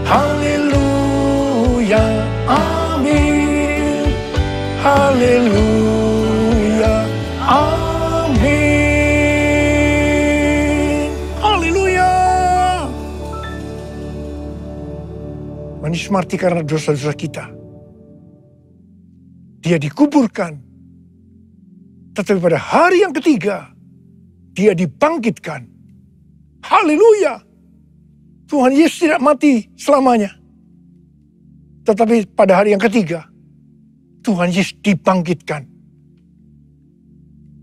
Haleluya, amin. Haleluya, amin. Haleluya. Manis mati karena dosa-dosa kita. Dia dikuburkan. Tetapi pada hari yang ketiga, dia dibangkitkan. Haleluya. Tuhan Yesus tidak mati selamanya. Tetapi pada hari yang ketiga, Tuhan Yesus dibangkitkan.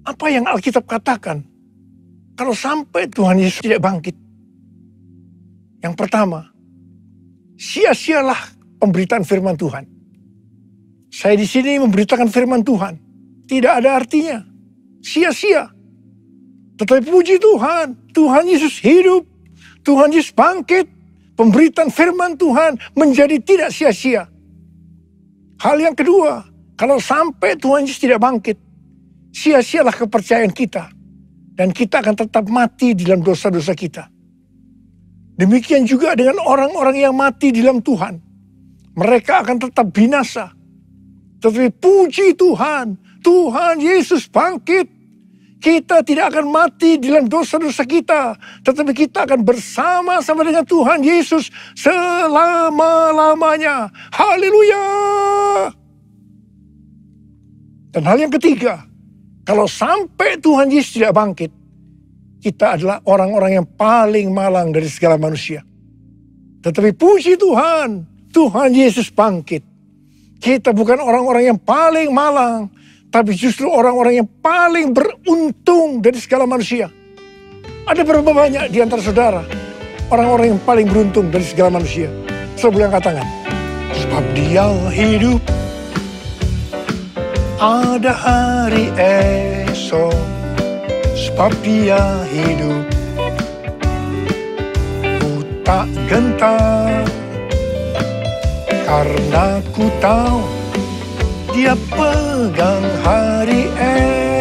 Apa yang Alkitab katakan? Kalau sampai Tuhan Yesus tidak bangkit. Yang pertama, sia-sialah pemberitaan firman Tuhan. Saya di sini memberitakan firman Tuhan. Tidak ada artinya. Sia-sia. Tetapi puji Tuhan. Tuhan Yesus hidup. Tuhan Yesus bangkit. Pemberitaan firman Tuhan menjadi tidak sia-sia. Hal yang kedua. Kalau sampai Tuhan Yesus tidak bangkit. Sia-sialah kepercayaan kita. Dan kita akan tetap mati di dalam dosa-dosa kita. Demikian juga dengan orang-orang yang mati di dalam Tuhan. Mereka akan tetap binasa. Tetapi puji Tuhan, Tuhan Yesus bangkit. Kita tidak akan mati di dalam dosa-dosa kita. Tetapi kita akan bersama-sama dengan Tuhan Yesus selama-lamanya. Haleluya. Dan hal yang ketiga, kalau sampai Tuhan Yesus tidak bangkit, kita adalah orang-orang yang paling malang dari segala manusia. Tetapi puji Tuhan, Tuhan Yesus bangkit. Kita bukan orang-orang yang paling malang, tapi justru orang-orang yang paling beruntung dari segala manusia. Ada berapa banyak di antara saudara orang-orang yang paling beruntung dari segala manusia? Saudara angkat tangan. Sebab dia hidup, ada hari esok. Sebab dia hidup, ku tak gentar. Karena ku tahu dia pegang hari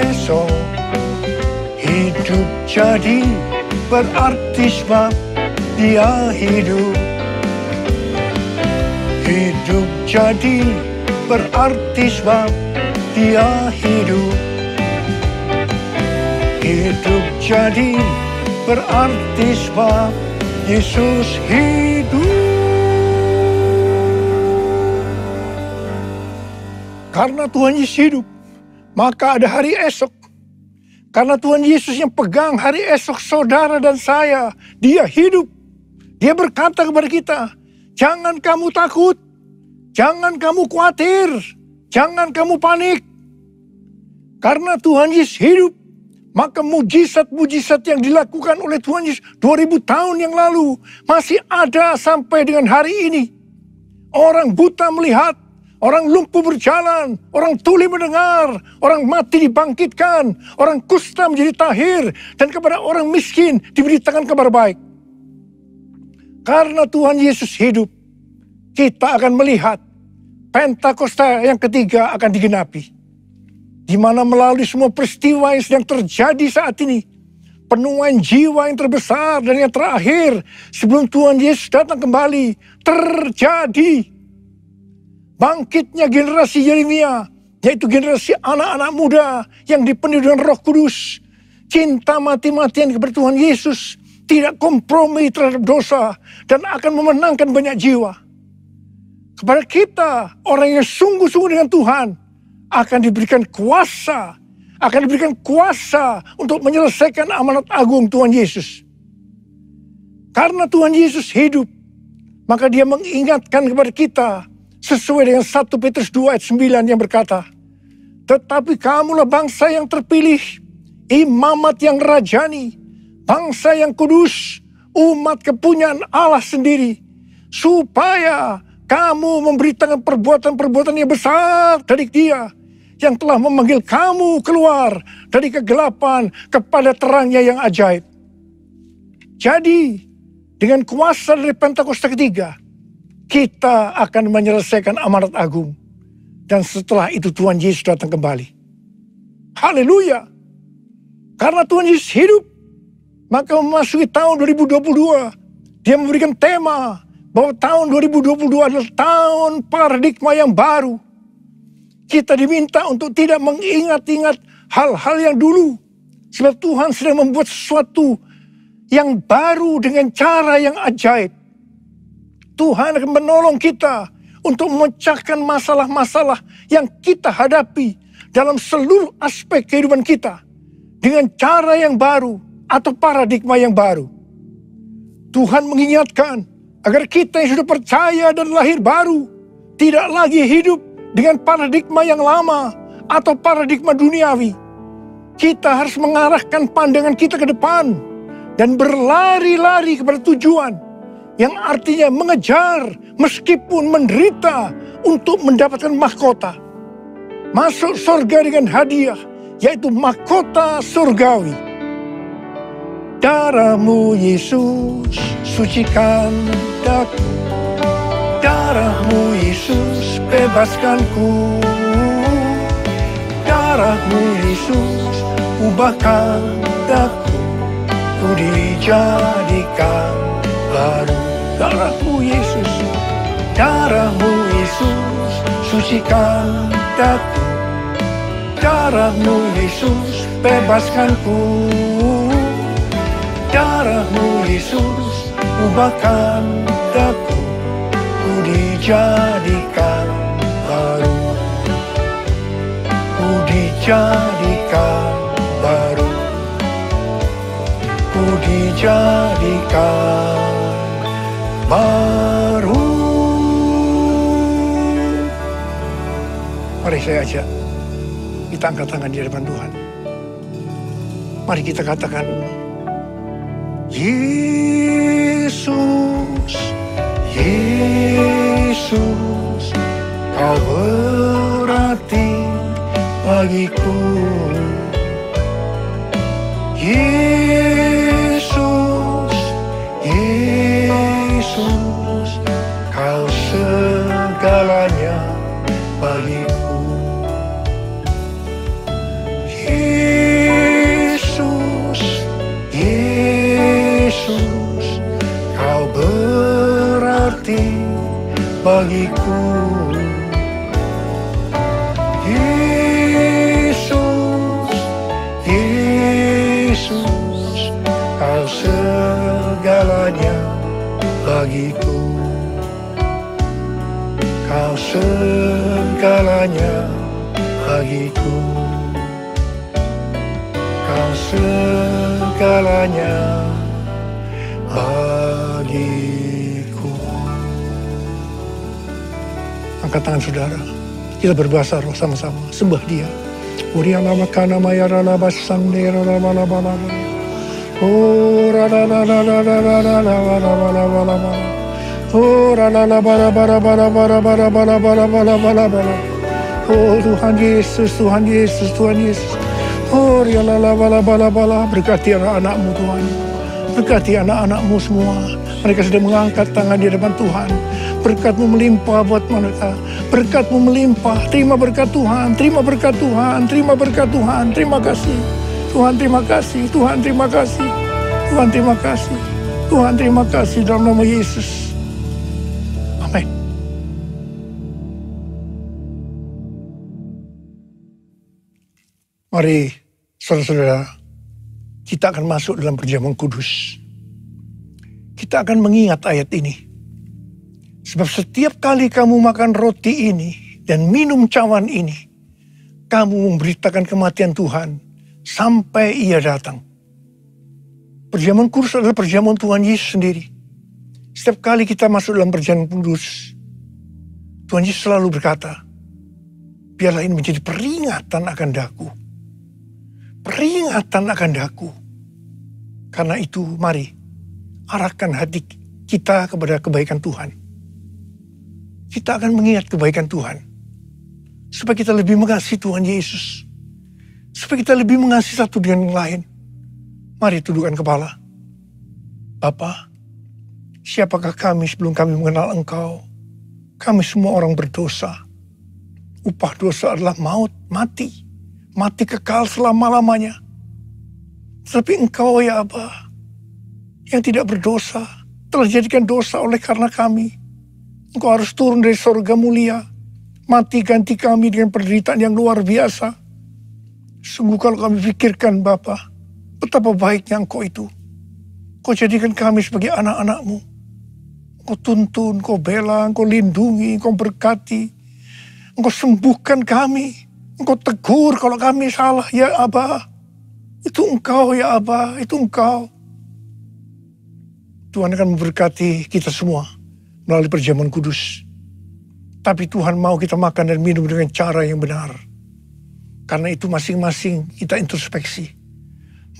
esok. Hidup jadi berarti sebab dia hidup. Hidup jadi berarti sebab dia hidup. Hidup jadi berarti sebab Yesus hidup. Karena Tuhan Yesus hidup, maka ada hari esok. Karena Tuhan Yesus yang pegang hari esok saudara dan saya, dia hidup. Dia berkata kepada kita, jangan kamu takut, jangan kamu khawatir, jangan kamu panik. Karena Tuhan Yesus hidup, maka mujizat-mujizat yang dilakukan oleh Tuhan Yesus 2000 tahun yang lalu masih ada sampai dengan hari ini. Orang buta melihat, orang lumpuh berjalan, orang tuli mendengar, orang mati dibangkitkan, orang kusta menjadi tahir, dan kepada orang miskin diberitakan kabar baik. Karena Tuhan Yesus hidup, kita akan melihat Pentakosta yang ketiga akan digenapi. Di mana melalui semua peristiwa yang sedang terjadi saat ini, penuaian jiwa yang terbesar dan yang terakhir sebelum Tuhan Yesus datang kembali terjadi. Bangkitnya generasi Yeremia, yaitu generasi anak-anak muda yang dipenuhi dengan Roh Kudus, cinta mati-matian kepada Tuhan Yesus, tidak kompromi terhadap dosa, dan akan memenangkan banyak jiwa. Kepada kita, orang yang sungguh-sungguh dengan Tuhan, akan diberikan kuasa untuk menyelesaikan amanat agung Tuhan Yesus. Karena Tuhan Yesus hidup, maka dia mengingatkan kepada kita sesuai dengan 1 Petrus 2 ayat 9 yang berkata, tetapi kamulah bangsa yang terpilih, imamat yang rajani, bangsa yang kudus, umat kepunyaan Allah sendiri, supaya kamu memberitakan perbuatan-perbuatan yang besar dari Dia yang telah memanggil kamu keluar dari kegelapan kepada terangnya yang ajaib. Jadi, dengan kuasa dari Pentakosta ketiga, kita akan menyelesaikan amanat agung. Dan setelah itu Tuhan Yesus datang kembali. Haleluya! Karena Tuhan Yesus hidup, maka memasuki tahun 2022, Dia memberikan tema bahwa tahun 2022 adalah tahun paradigma yang baru. Kita diminta untuk tidak mengingat-ingat hal-hal yang dulu. Sebab Tuhan sedang membuat sesuatu yang baru dengan cara yang ajaib. Tuhan akan menolong kita untuk memecahkan masalah-masalah yang kita hadapi dalam seluruh aspek kehidupan kita. Dengan cara yang baru atau paradigma yang baru. Tuhan mengingatkan agar kita yang sudah percaya dan lahir baru tidak lagi hidup dengan paradigma yang lama atau paradigma duniawi. Kita harus mengarahkan pandangan kita ke depan dan berlari-lari kepada tujuan yang artinya mengejar meskipun menderita untuk mendapatkan mahkota. Masuk surga dengan hadiah, yaitu mahkota surgawi. Darah-Mu Yesus sucikan daku, darah-Mu Yesus bebaskanku, darah-Mu Yesus ubahkan daku, ku dijadikan baru. Darah-Mu Yesus, darah-Mu Yesus sucikan daku, darah-Mu Yesus bebaskanku, darah-Mu Yesus ubahkan daku, ku dijadikan baru, ku dijadikan baru, ku dijadikan baru. Mari saya ajak kita angkat tangan di hadapan Tuhan. Mari kita katakan, Yesus, Yesus, Kau berarti bagiku. Yesus, Yesus, Kau segalanya bagiku. Yesus, Yesus, Kau berarti bagiku. Yesus, Yesus, Kau segalanya bagiku. Kau segalanya bagiku. Kau segalanya bagiku. Angkat tangan saudara. Kita berbahasa roh sama-sama. Sembah Dia. Uriya lama kana maya rana basande rana bala bala. Oh rana rana rana rana rana bala bala bala. Oh rana rana bara bara bara bara bara bara bara bara bara bara. Oh Tuhan Yesus, Tuhan Yesus, Tuhan Yesus. Oh ya lala bala bala bala. Berkati anak-anak-Mu Tuhan. Berkati anak-anak-Mu semua. Mereka sudah mengangkat tangan di depan Tuhan. Berkat-Mu melimpah buat mereka. Berkat-Mu melimpah. Terima berkat Tuhan. Terima berkat Tuhan. Terima berkat Tuhan. Terima kasih. Tuhan terima kasih. Tuhan terima kasih. Tuhan terima kasih. Tuhan terima kasih dalam nama Yesus. Amin. Mari saudara-saudara, kita akan masuk dalam perjamuan kudus. Kita akan mengingat ayat ini. Sebab setiap kali kamu makan roti ini dan minum cawan ini, kamu memberitakan kematian Tuhan sampai ia datang. Perjamuan kudus adalah perjamuan Tuhan Yesus sendiri. Setiap kali kita masuk dalam perjamuan kudus, Tuhan Yesus selalu berkata, biarlah ini menjadi peringatan akan daku. Peringatan akan daku. Karena itu mari arahkan hati kita kepada kebaikan Tuhan. Kita akan mengingat kebaikan Tuhan. Supaya kita lebih mengasihi Tuhan Yesus. Supaya kita lebih mengasihi satu dengan yang lain. Mari tundukkan kepala. Bapa, siapakah kami sebelum kami mengenal Engkau? Kami semua orang berdosa. Upah dosa adalah maut, mati. Mati kekal selama-lamanya. Tapi Engkau ya Aba, yang tidak berdosa, telah dijadikan dosa oleh karena kami. Engkau harus turun dari surga mulia. Mati ganti kami dengan penderitaan yang luar biasa. Sungguh kalau kami pikirkan Bapa, betapa baiknya Engkau itu. Engkau jadikan kami sebagai anak-anak-Mu. Engkau tuntun, Engkau bela, Engkau lindungi, Engkau berkati. Engkau sembuhkan kami. Engkau tegur kalau kami salah, ya Aba. Itu Engkau, ya Aba, itu Engkau. Tuhan akan memberkati kita semua melalui perjamuan kudus. Tapi Tuhan mau kita makan dan minum dengan cara yang benar. Karena itu masing-masing kita introspeksi.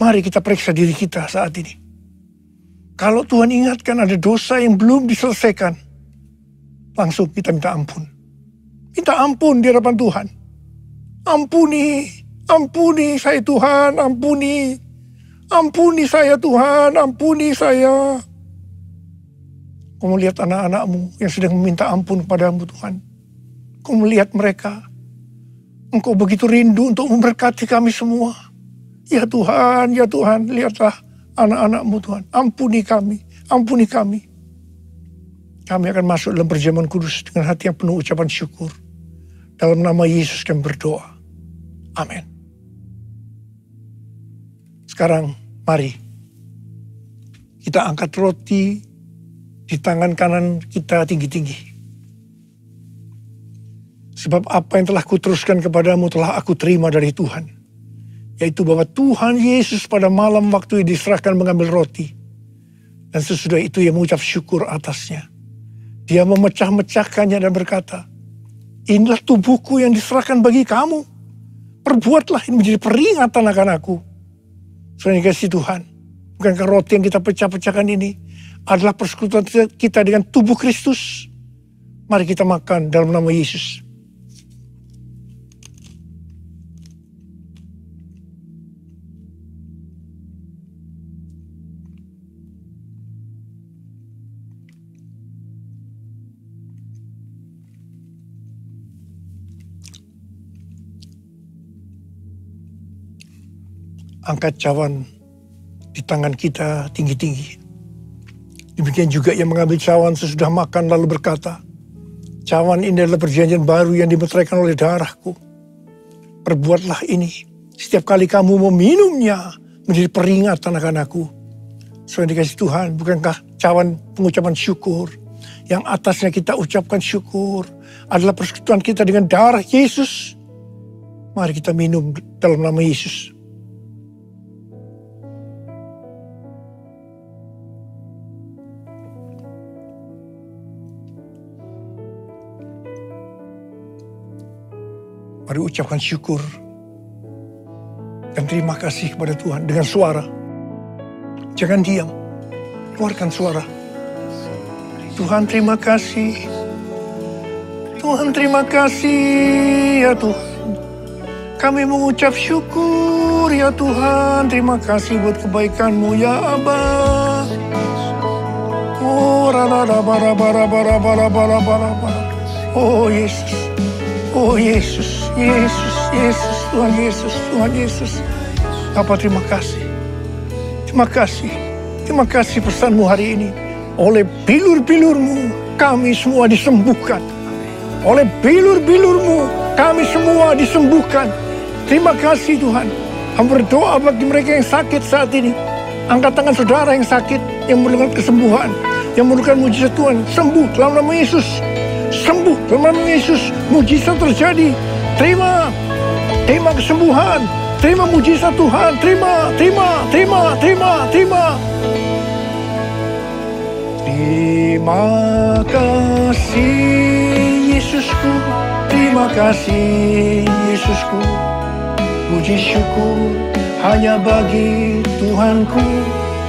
Mari kita periksa diri kita saat ini. Kalau Tuhan ingatkan ada dosa yang belum diselesaikan, langsung kita minta ampun. Minta ampun di hadapan Tuhan. Ampuni, ampuni saya Tuhan, ampuni. Ampuni saya Tuhan, ampuni saya. Kau melihat anak-anak-Mu yang sedang meminta ampun kepadamu Tuhan. Kau melihat mereka. Engkau begitu rindu untuk memberkati kami semua. Ya Tuhan, lihatlah anak-anak-Mu Tuhan. Ampuni kami, ampuni kami. Kami akan masuk dalam perjamuan kudus dengan hati yang penuh ucapan syukur. Dalam nama Yesus kami berdoa. Amin. Sekarang mari kita angkat roti di tangan kanan kita tinggi-tinggi. Sebab apa yang telah kuteruskan kepadamu telah aku terima dari Tuhan. Yaitu bahwa Tuhan Yesus pada malam waktu diserahkan mengambil roti. Dan sesudah itu ia mengucap syukur atasnya. Dia memecah-mecahkannya dan berkata, inilah tubuhku yang diserahkan bagi kamu. Perbuatlah ini menjadi peringatan akan aku. Saudara kasih Tuhan, bukankah roti yang kita pecah-pecahkan ini adalah persekutuan kita dengan tubuh Kristus? Mari kita makan dalam nama Yesus. Angkat cawan di tangan kita tinggi-tinggi. Demikian juga yang mengambil cawan sesudah makan lalu berkata, cawan ini adalah perjanjian baru yang dimeteraikan oleh darahku. Perbuatlah ini setiap kali kamu meminumnya menjadi peringatan akan aku. Saudara dikasih Tuhan, bukankah cawan pengucapan syukur yang atasnya kita ucapkan syukur adalah persekutuan kita dengan darah Yesus? Mari kita minum dalam nama Yesus. Mari ucapkan syukur dan terima kasih kepada Tuhan dengan suara. Jangan diam, keluarkan suara. Tuhan terima kasih. Tuhan terima kasih ya Tuhan. Kami mengucap syukur ya Tuhan. Terima kasih buat kebaikan-Mu ya Aba. Oh rada bara bara bara bara bara bara. Oh Yesus. Oh Yesus, Yesus, Yesus, Tuhan Yesus, Tuhan Yesus. Bapa terima kasih. Terima kasih. Terima kasih pesan-Mu hari ini. Oleh bilur-bilur-Mu kami semua disembuhkan. Oleh bilur-bilur-Mu kami semua disembuhkan. Terima kasih Tuhan. Kami berdoa bagi mereka yang sakit saat ini. Angkat tangan saudara yang sakit, yang memerlukan kesembuhan, yang memerlukan mujizat Tuhan. Sembuh dalam nama Yesus. Sembuh dalam nama Yesus. Mujizat terjadi. Terima. terima kesembuhan, terima mujizat Tuhan, terima. Terima kasih Yesusku, terima kasih Yesusku. Puji syukur hanya bagi Tuhanku.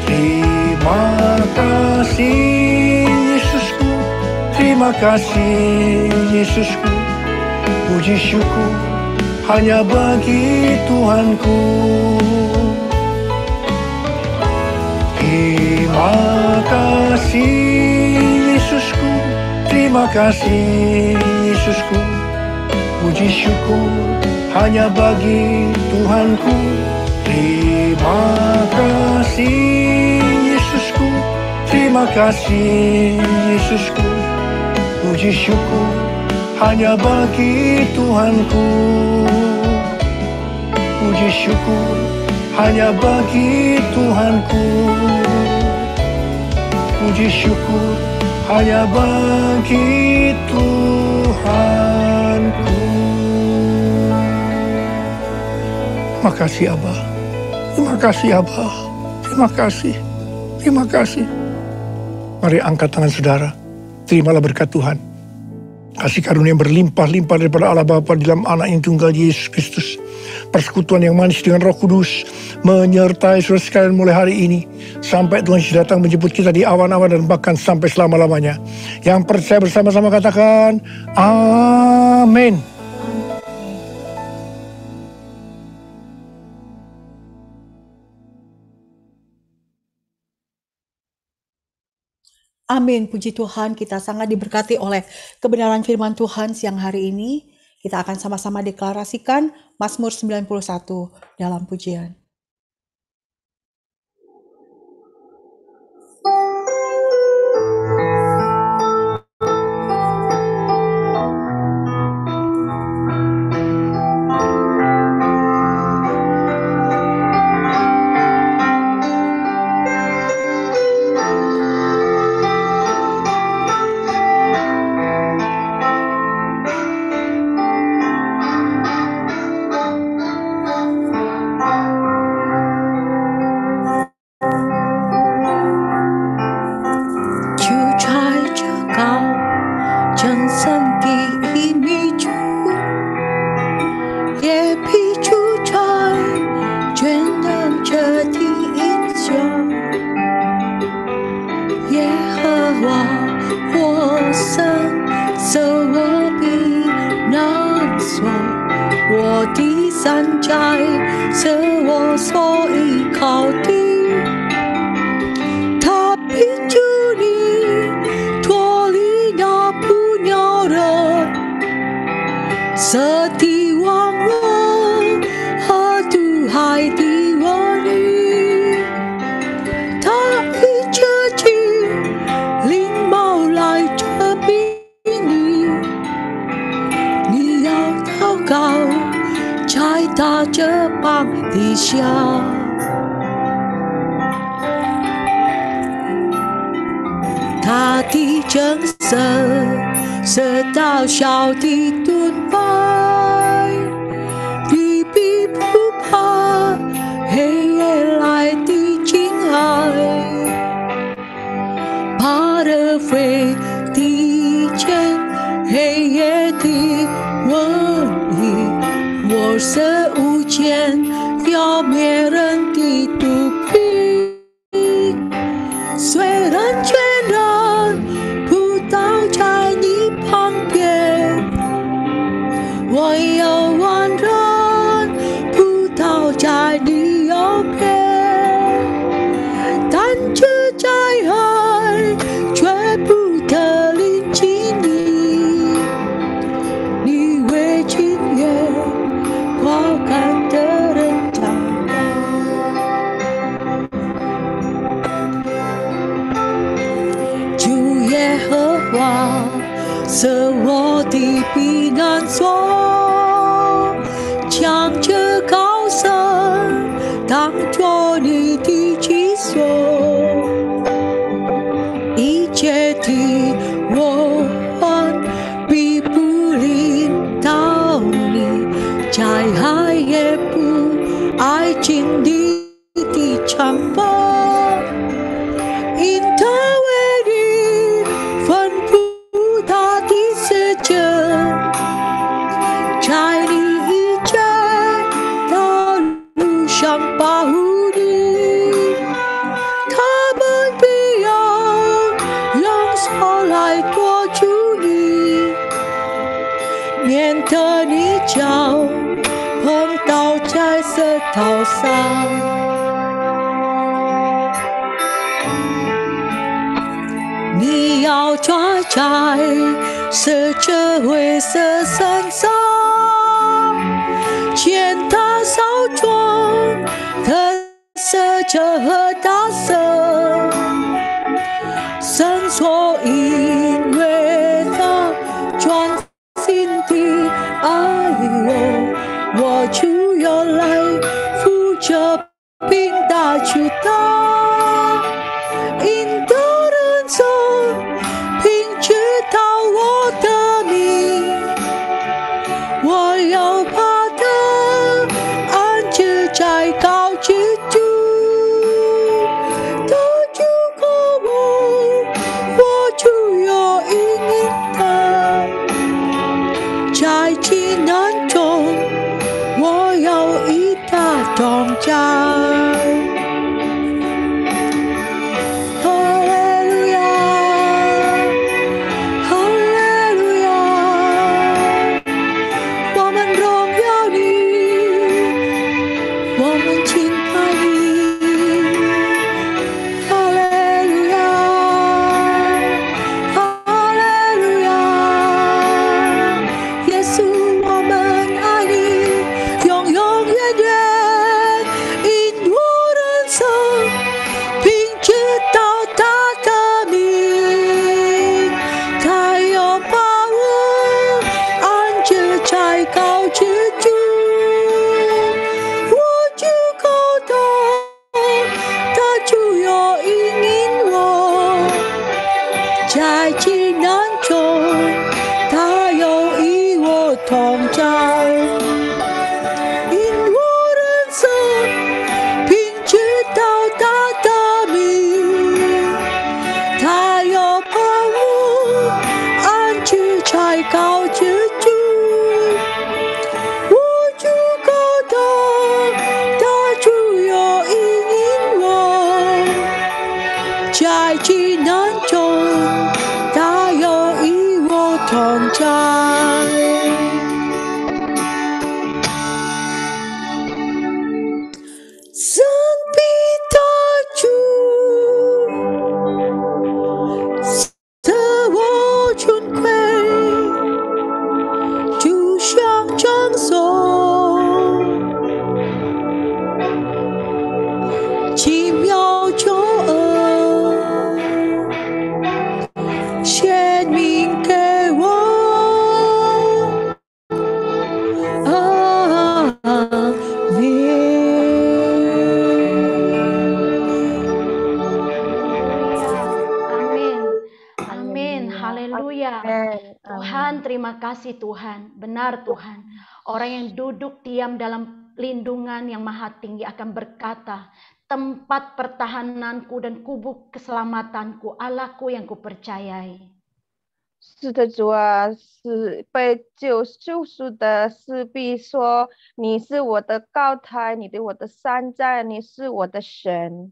Terima kasih Yesusku, terima kasih Yesusku. Puji syukur hanya bagi Tuhanku. Terima kasih Yesusku, terima kasih Yesusku. Puji syukur hanya bagi Tuhanku. Terima kasih Yesusku, terima kasih Yesusku. Puji syukur hanya bagi Tuhanku. Puji syukur hanya bagi Tuhanku. Puji syukur hanya bagi Tuhanku. Terima kasih Abba. Terima kasih Abba. Terima kasih. Terima kasih. Mari angkat tangan saudara. Terimalah berkat Tuhan. Kasih karunia yang berlimpah-limpah daripada Allah Bapa di dalam anak yang tunggal Yesus Kristus. Persekutuan yang manis dengan Roh Kudus menyertai saudara sekalian mulai hari ini sampai Tuhan Yesus datang menjemput kita di awan-awan dan bahkan sampai selama-lamanya. Yang percaya bersama-sama katakan amin. Amin, puji Tuhan, kita sangat diberkati oleh kebenaran firman Tuhan siang hari ini. Kita akan sama-sama deklarasikan Mazmur 91 dalam pujian.小的盾牌，你必不怕黑夜来的惊骇，怕热飞的剑，黑夜的瘟疫，我射无间要灭人的毒品，虽然全然扑倒在你旁边，我有万人扑倒在你右边，但这灾害却不得临近你，你为今夜夸看的人长大，主耶和华是我的避难所，将这高山当作你的居所，一切的祸患必不临到你，灾害爱情里的长跑，因他为你吩咐他的使者，在你一切道路上保护你，他们必要用手来捉住你，免得你脚碰到在石头上。你要抓在死者灰色身上，牵他手中的死者和大蛇，伸缩因为他专心的爱我，我就要来扶着并带去他，因的人生并知道我的名，我要把他安置在高之处，他就过我就要引领他，在极难中我要与他同在。在极难中，他要与我同在，因我人生并知道他的名，他要把我安置在高之处，我就高大，他就要引领我，在极难中。他要与我同在，神必带住，使我尊贵，就像长松，奇妙救恩。献名给我，阿门。Amin, haleluya. Tuhan, terima kasih Tuhan, benar Tuhan. Orang yang duduk diam dalam lindungan yang maha tinggi akan berkata, tempat pertahananku dan kubu keselamatanku, Allahku yang kupercayai. 是的，主啊，是被救赎的是必说，你是我的高台，你的我的山寨，你是我的神。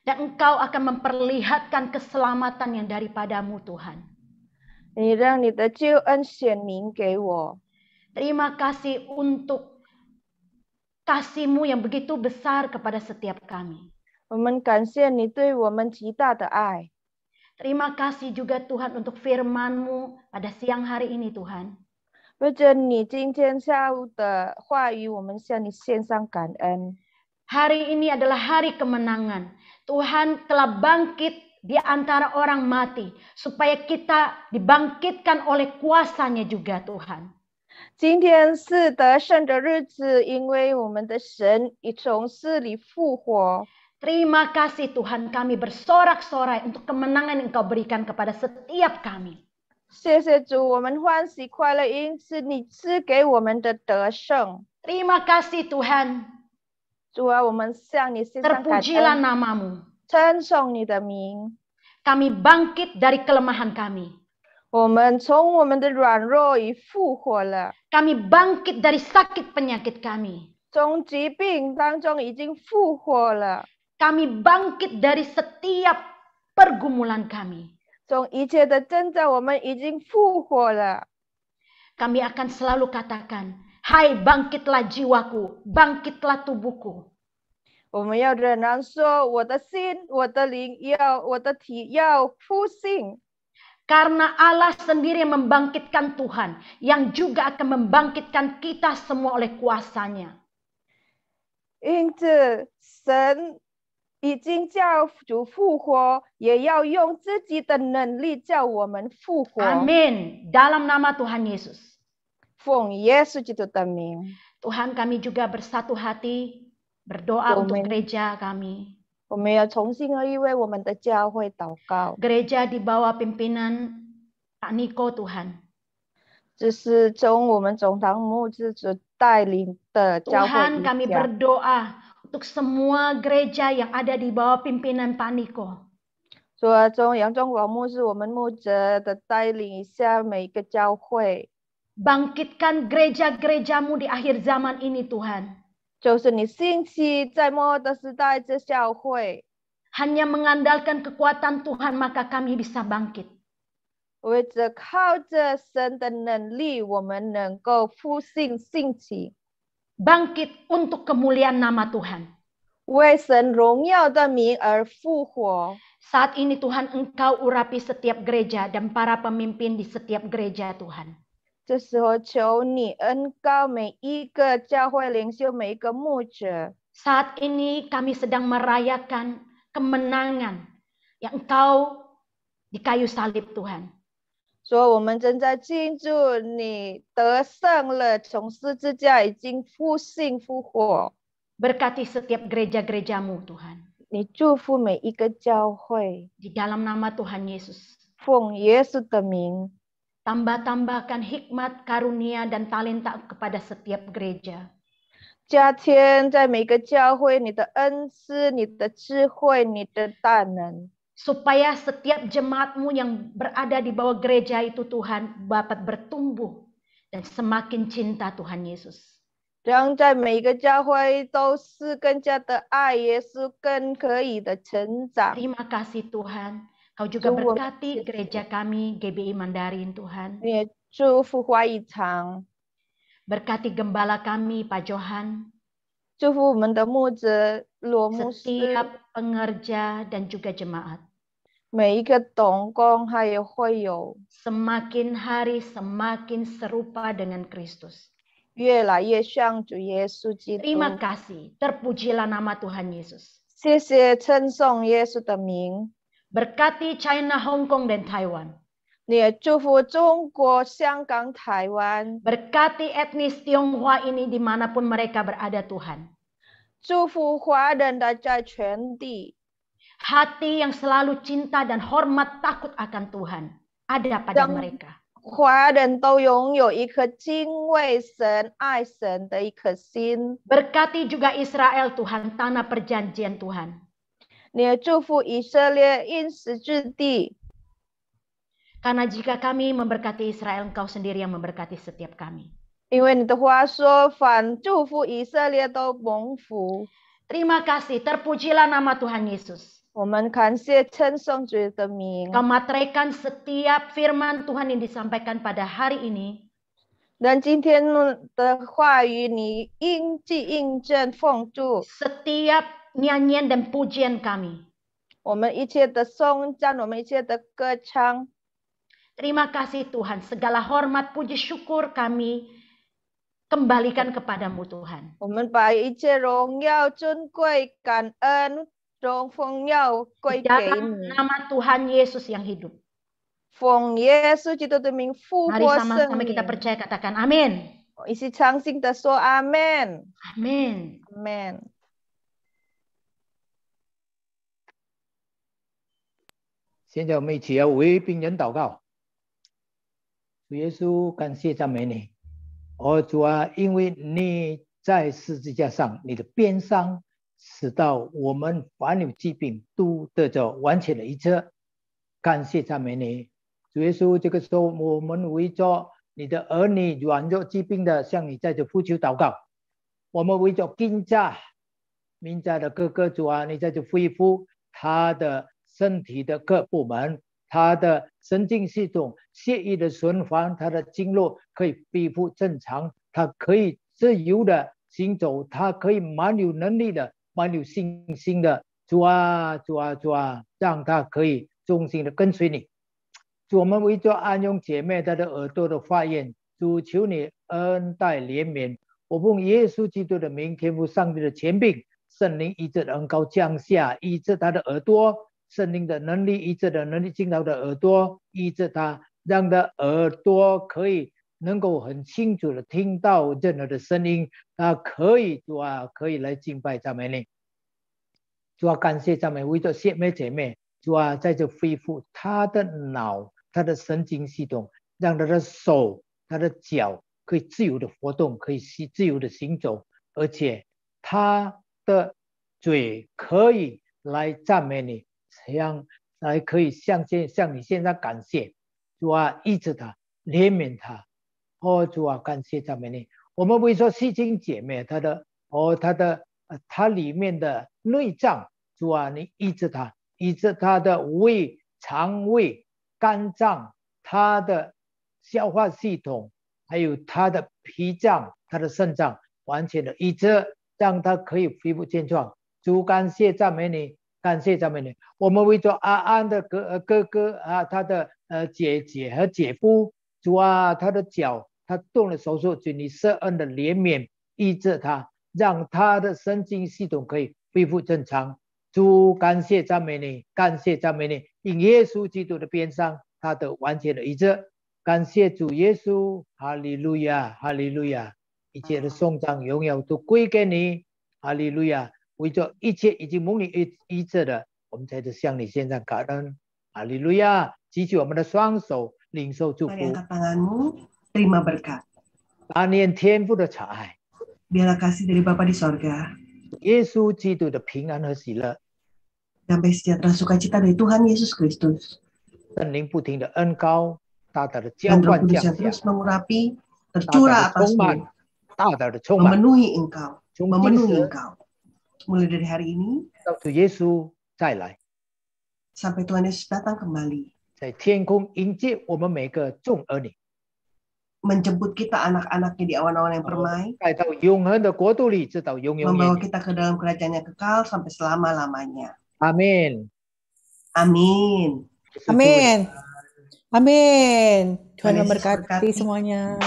Dan Engkau akan memperlihatkan keselamatan yang daripadamu Tuhan. 你让你的救恩显明给我。 Terima kasih untuk kasih-Mu yang begitu besar kepada setiap kami. 我们感谢你对我们极大的爱。 Terima kasih juga Tuhan untuk firman-Mu pada siang hari ini Tuhan. 为着你今天下午的话语，我们向你献上感恩。 Hari ini adalah hari kemenangan. Tuhan telah bangkit di antara orang mati supaya kita dibangkitkan oleh kuasa-Nya juga Tuhan. 今天是得胜的日子，因为我们的神已从死里复活。 Terima kasih Tuhan, kami bersorak-sorai untuk kemenangan yang Engkau berikan kepada setiap kami. 谢谢主，我们欢喜快乐，因是你赐给我们的得胜。 Terima kasih Tuhan. 主啊，我们向你献上感 Terpujilah 恩， namamu. 称颂你的名。 Kami bangkit dari kelemahan kami. 我们从我们的软弱已复活了， Kami bangkit dari sakit penyakit kami. 从疾病当中已经复活了， Kami bangkit dari setiap pergumulan kami. 从一切的征兆我们已经复活了。 Kami akan selalu katakan, hai bangkitlah jiwaku, bangkitlah tubuhku. 我们要仍然说，我的心、我的灵要、我的体要复兴。 Karena Allah sendiri yang membangkitkan Tuhan, yang juga akan membangkitkan kita semua oleh kuasanya. 因此，神已经叫主复活，也要用自己的能力叫我们复活。 Amin. Dalam nama Tuhan Yesus. 奉耶稣基督的名， Tuhan, kami juga bersatu hati berdoa untuk Amin. gereja kami. 我们要重新而为我们的教会祷告。 Gereja di bawah pimpinan Pak Niko, Tuhan. 这是从我们总堂牧师所带领的教会 Tuhan, kami 一家。 berdoa untuk semua gereja yang ada di bawah pimpinan Pak Niko. 说从杨中广牧师我们牧者的带领下，每一个教会， Bangkitkan gereja-gerejamu di akhir zaman ini, Tuhan. 就是你兴起在末后的时代这教会， Hanya mengandalkan kekuatan Tuhan, maka kami bisa bangkit. 为着靠着神的能力，我们能够复兴兴起， Bangkit untuk kemuliaan nama Tuhan. 为神荣耀的名而复活。 Saat ini Tuhan, Engkau urapi setiap gereja dan para pemimpin di setiap gereja, Tuhan. 这时候求你恩膏每一个教会领袖，每一个牧者。 Saat ini kami sedang merayakan kemenangan yang Engkau di kayu salib, Tuhan. 说我们正在庆祝你得胜了，从十字架已经复兴复活。 Berkati setiap gereja-gerejamu, Tuhan. 你祝福每一个教会， Di dalam nama Tuhan Yesus. 奉耶稣的名， Tambah-tambahkan hikmat, karunia, dan talenta kepada setiap gereja. 加添在每个教会你的恩赐、你的智慧、你的大能， Supaya setiap jemaatmu yang berada di bawah gereja itu, Tuhan, dapat bertumbuh dan semakin cinta Tuhan Yesus. 让在每一个教会都是更加的爱耶稣，更可以的成长。 Terima kasih Tuhan. Kau juga Tuhan, berkati gereja kami, GBI Mandarin, Tuhan. 你也祝福华语堂， Berkati gembala kami, Pak Johan. 祝福我们的牧者罗牧师， Setiap pengerja dan juga jemaat. 每一个同工还有会友， Semakin hari semakin serupa dengan Kristus. 越来越像主耶稣基督。 Terima kasih. Terpujilah nama Tuhan Yesus. 谢谢称颂耶稣的名， Berkati China, Hong Kong, dan Taiwan. 你也祝福中国、香港、台湾， Berkati etnis Tionghoa ini dimanapun mereka berada, Tuhan. 祝福华人的在全地， Hati yang selalu cinta dan hormat takut akan Tuhan ada pada mereka. 华人都拥有一颗敬畏神、爱神的一颗心。 Berkati juga Israel, Tuhan, tanah perjanjian, Tuhan. 你也祝福以色列应许之地， Karena jika kami memberkati Israel, Engkau sendiri yang memberkati setiap kami. 因为你的话说，凡祝福以色列都蒙福。 Terima kasih. Terpujilah nama Tuhan Yesus. 我们感谢称颂主的名， Kau materaikan setiap firman Tuhan yang disampaikan pada hari ini. 让今天的话语你应记印证奉助 Setiap nyanyian dan pujian kami. 我们一切的颂赞，我们一切的歌唱。 Terima kasih Tuhan. Segala hormat, puji, syukur kami kembalikan kepadamu Tuhan. 我们把一切荣耀、尊贵、感恩、荣耀归 Di 给 dalam 你， nama Tuhan Yesus yang hidup. 奉耶稣基督的名复 Mari 活 sama-sama 圣 kita 灵。 percaya, katakan amin. 一起相信的说阿门， Amin. 阿门。现在我们一起要为病人祷告。主耶稣，感谢赞美你。主啊，因为你在十字架上，你的鞭伤使到我们凡有疾病都得着完全的医治。感谢赞美你，主耶稣。这个时候，我们为着你的儿女软弱疾病的，向你在这呼求祷告。我们为着金家民家的哥哥主啊，你在这恢复他的身体的各部门，他的神经系统、血液的循环，他的经络可以恢复正常，他可以自由的行走，他可以蛮有能力的、蛮有信心的。主啊，主啊，主啊，让他可以忠心的跟随你。主，我们为着安永姐妹她的耳朵的发炎，主求你恩待怜悯。我奉耶稣基督的名，天父上帝的权柄，圣灵医治的恩膏降下，医治他的耳朵，圣灵的能力医治的能力进到的耳朵，医治他，让他耳朵可以能够很清楚的听到任何的声音，他可以主啊，可以来敬拜赞美你。主啊，感谢赞美，为着姐妹主啊，在这恢复他的脑、他的神经系统，让他的手、他的脚可以自由的活动，可以自由的行走，而且他的嘴可以来赞美你，这样来可以向你现在感谢。主啊，医治他，怜悯他。主啊，感谢赞美你。我们为说细经姐妹他里面的内脏，主啊，你医治他，医治他的胃、肠胃、肝脏，他的消化系统，还有他的脾脏、他的肾脏，完全的医治，让他可以恢复健壮。主，感谢赞美你，感谢赞美你。我们为着阿安的哥哥啊，他的姐姐和姐夫，主啊，他的脚他动了手术，求你施恩的怜悯医治他，让他的神经系统可以恢复正常。主，感谢赞美你，感谢赞美你，因耶稣基督的鞭伤，他的完全的医治。感谢主耶稣，哈利路亚，哈利路亚，一切的颂赞荣耀都归给你，哈利路亚。为着一切已经蒙你医治的，我们在这向你献上感恩，哈利路亚。举起我们的双手，领受祝福。 Angkat tanganmu, terima berkat. 阿念天父的慈爱， Biarlah kasih dari Bapa di sorga 耶稣基督的平安和喜乐， damai sejahtera sukacita dari Tuhan Yesus Kristus 圣灵不停的恩膏，大大的浇 dan Roh 灌 Kudus 降 yang 下， terus mengurapi, 大大 tercurah 的充满， atasmu, 大大的充满， memenuhi engkau, 从今 memenuhi 时 engkau. Mulai dari hari ini 到主耶稣再来， sampai Tuhan Yesus datang kembali, 在天空迎接我们每个众儿女， menjemput kita anak-anaknya di awan-awan yang permai, 带到永恒的国度里，直到永永远 membawa 远。 kita ke dalam kerajaan yang kekal sampai selama-lamanya. 阿门。 Amin. Amin. Amin. Tuhan Tuhan Yesus memberkati berkati. semuanya.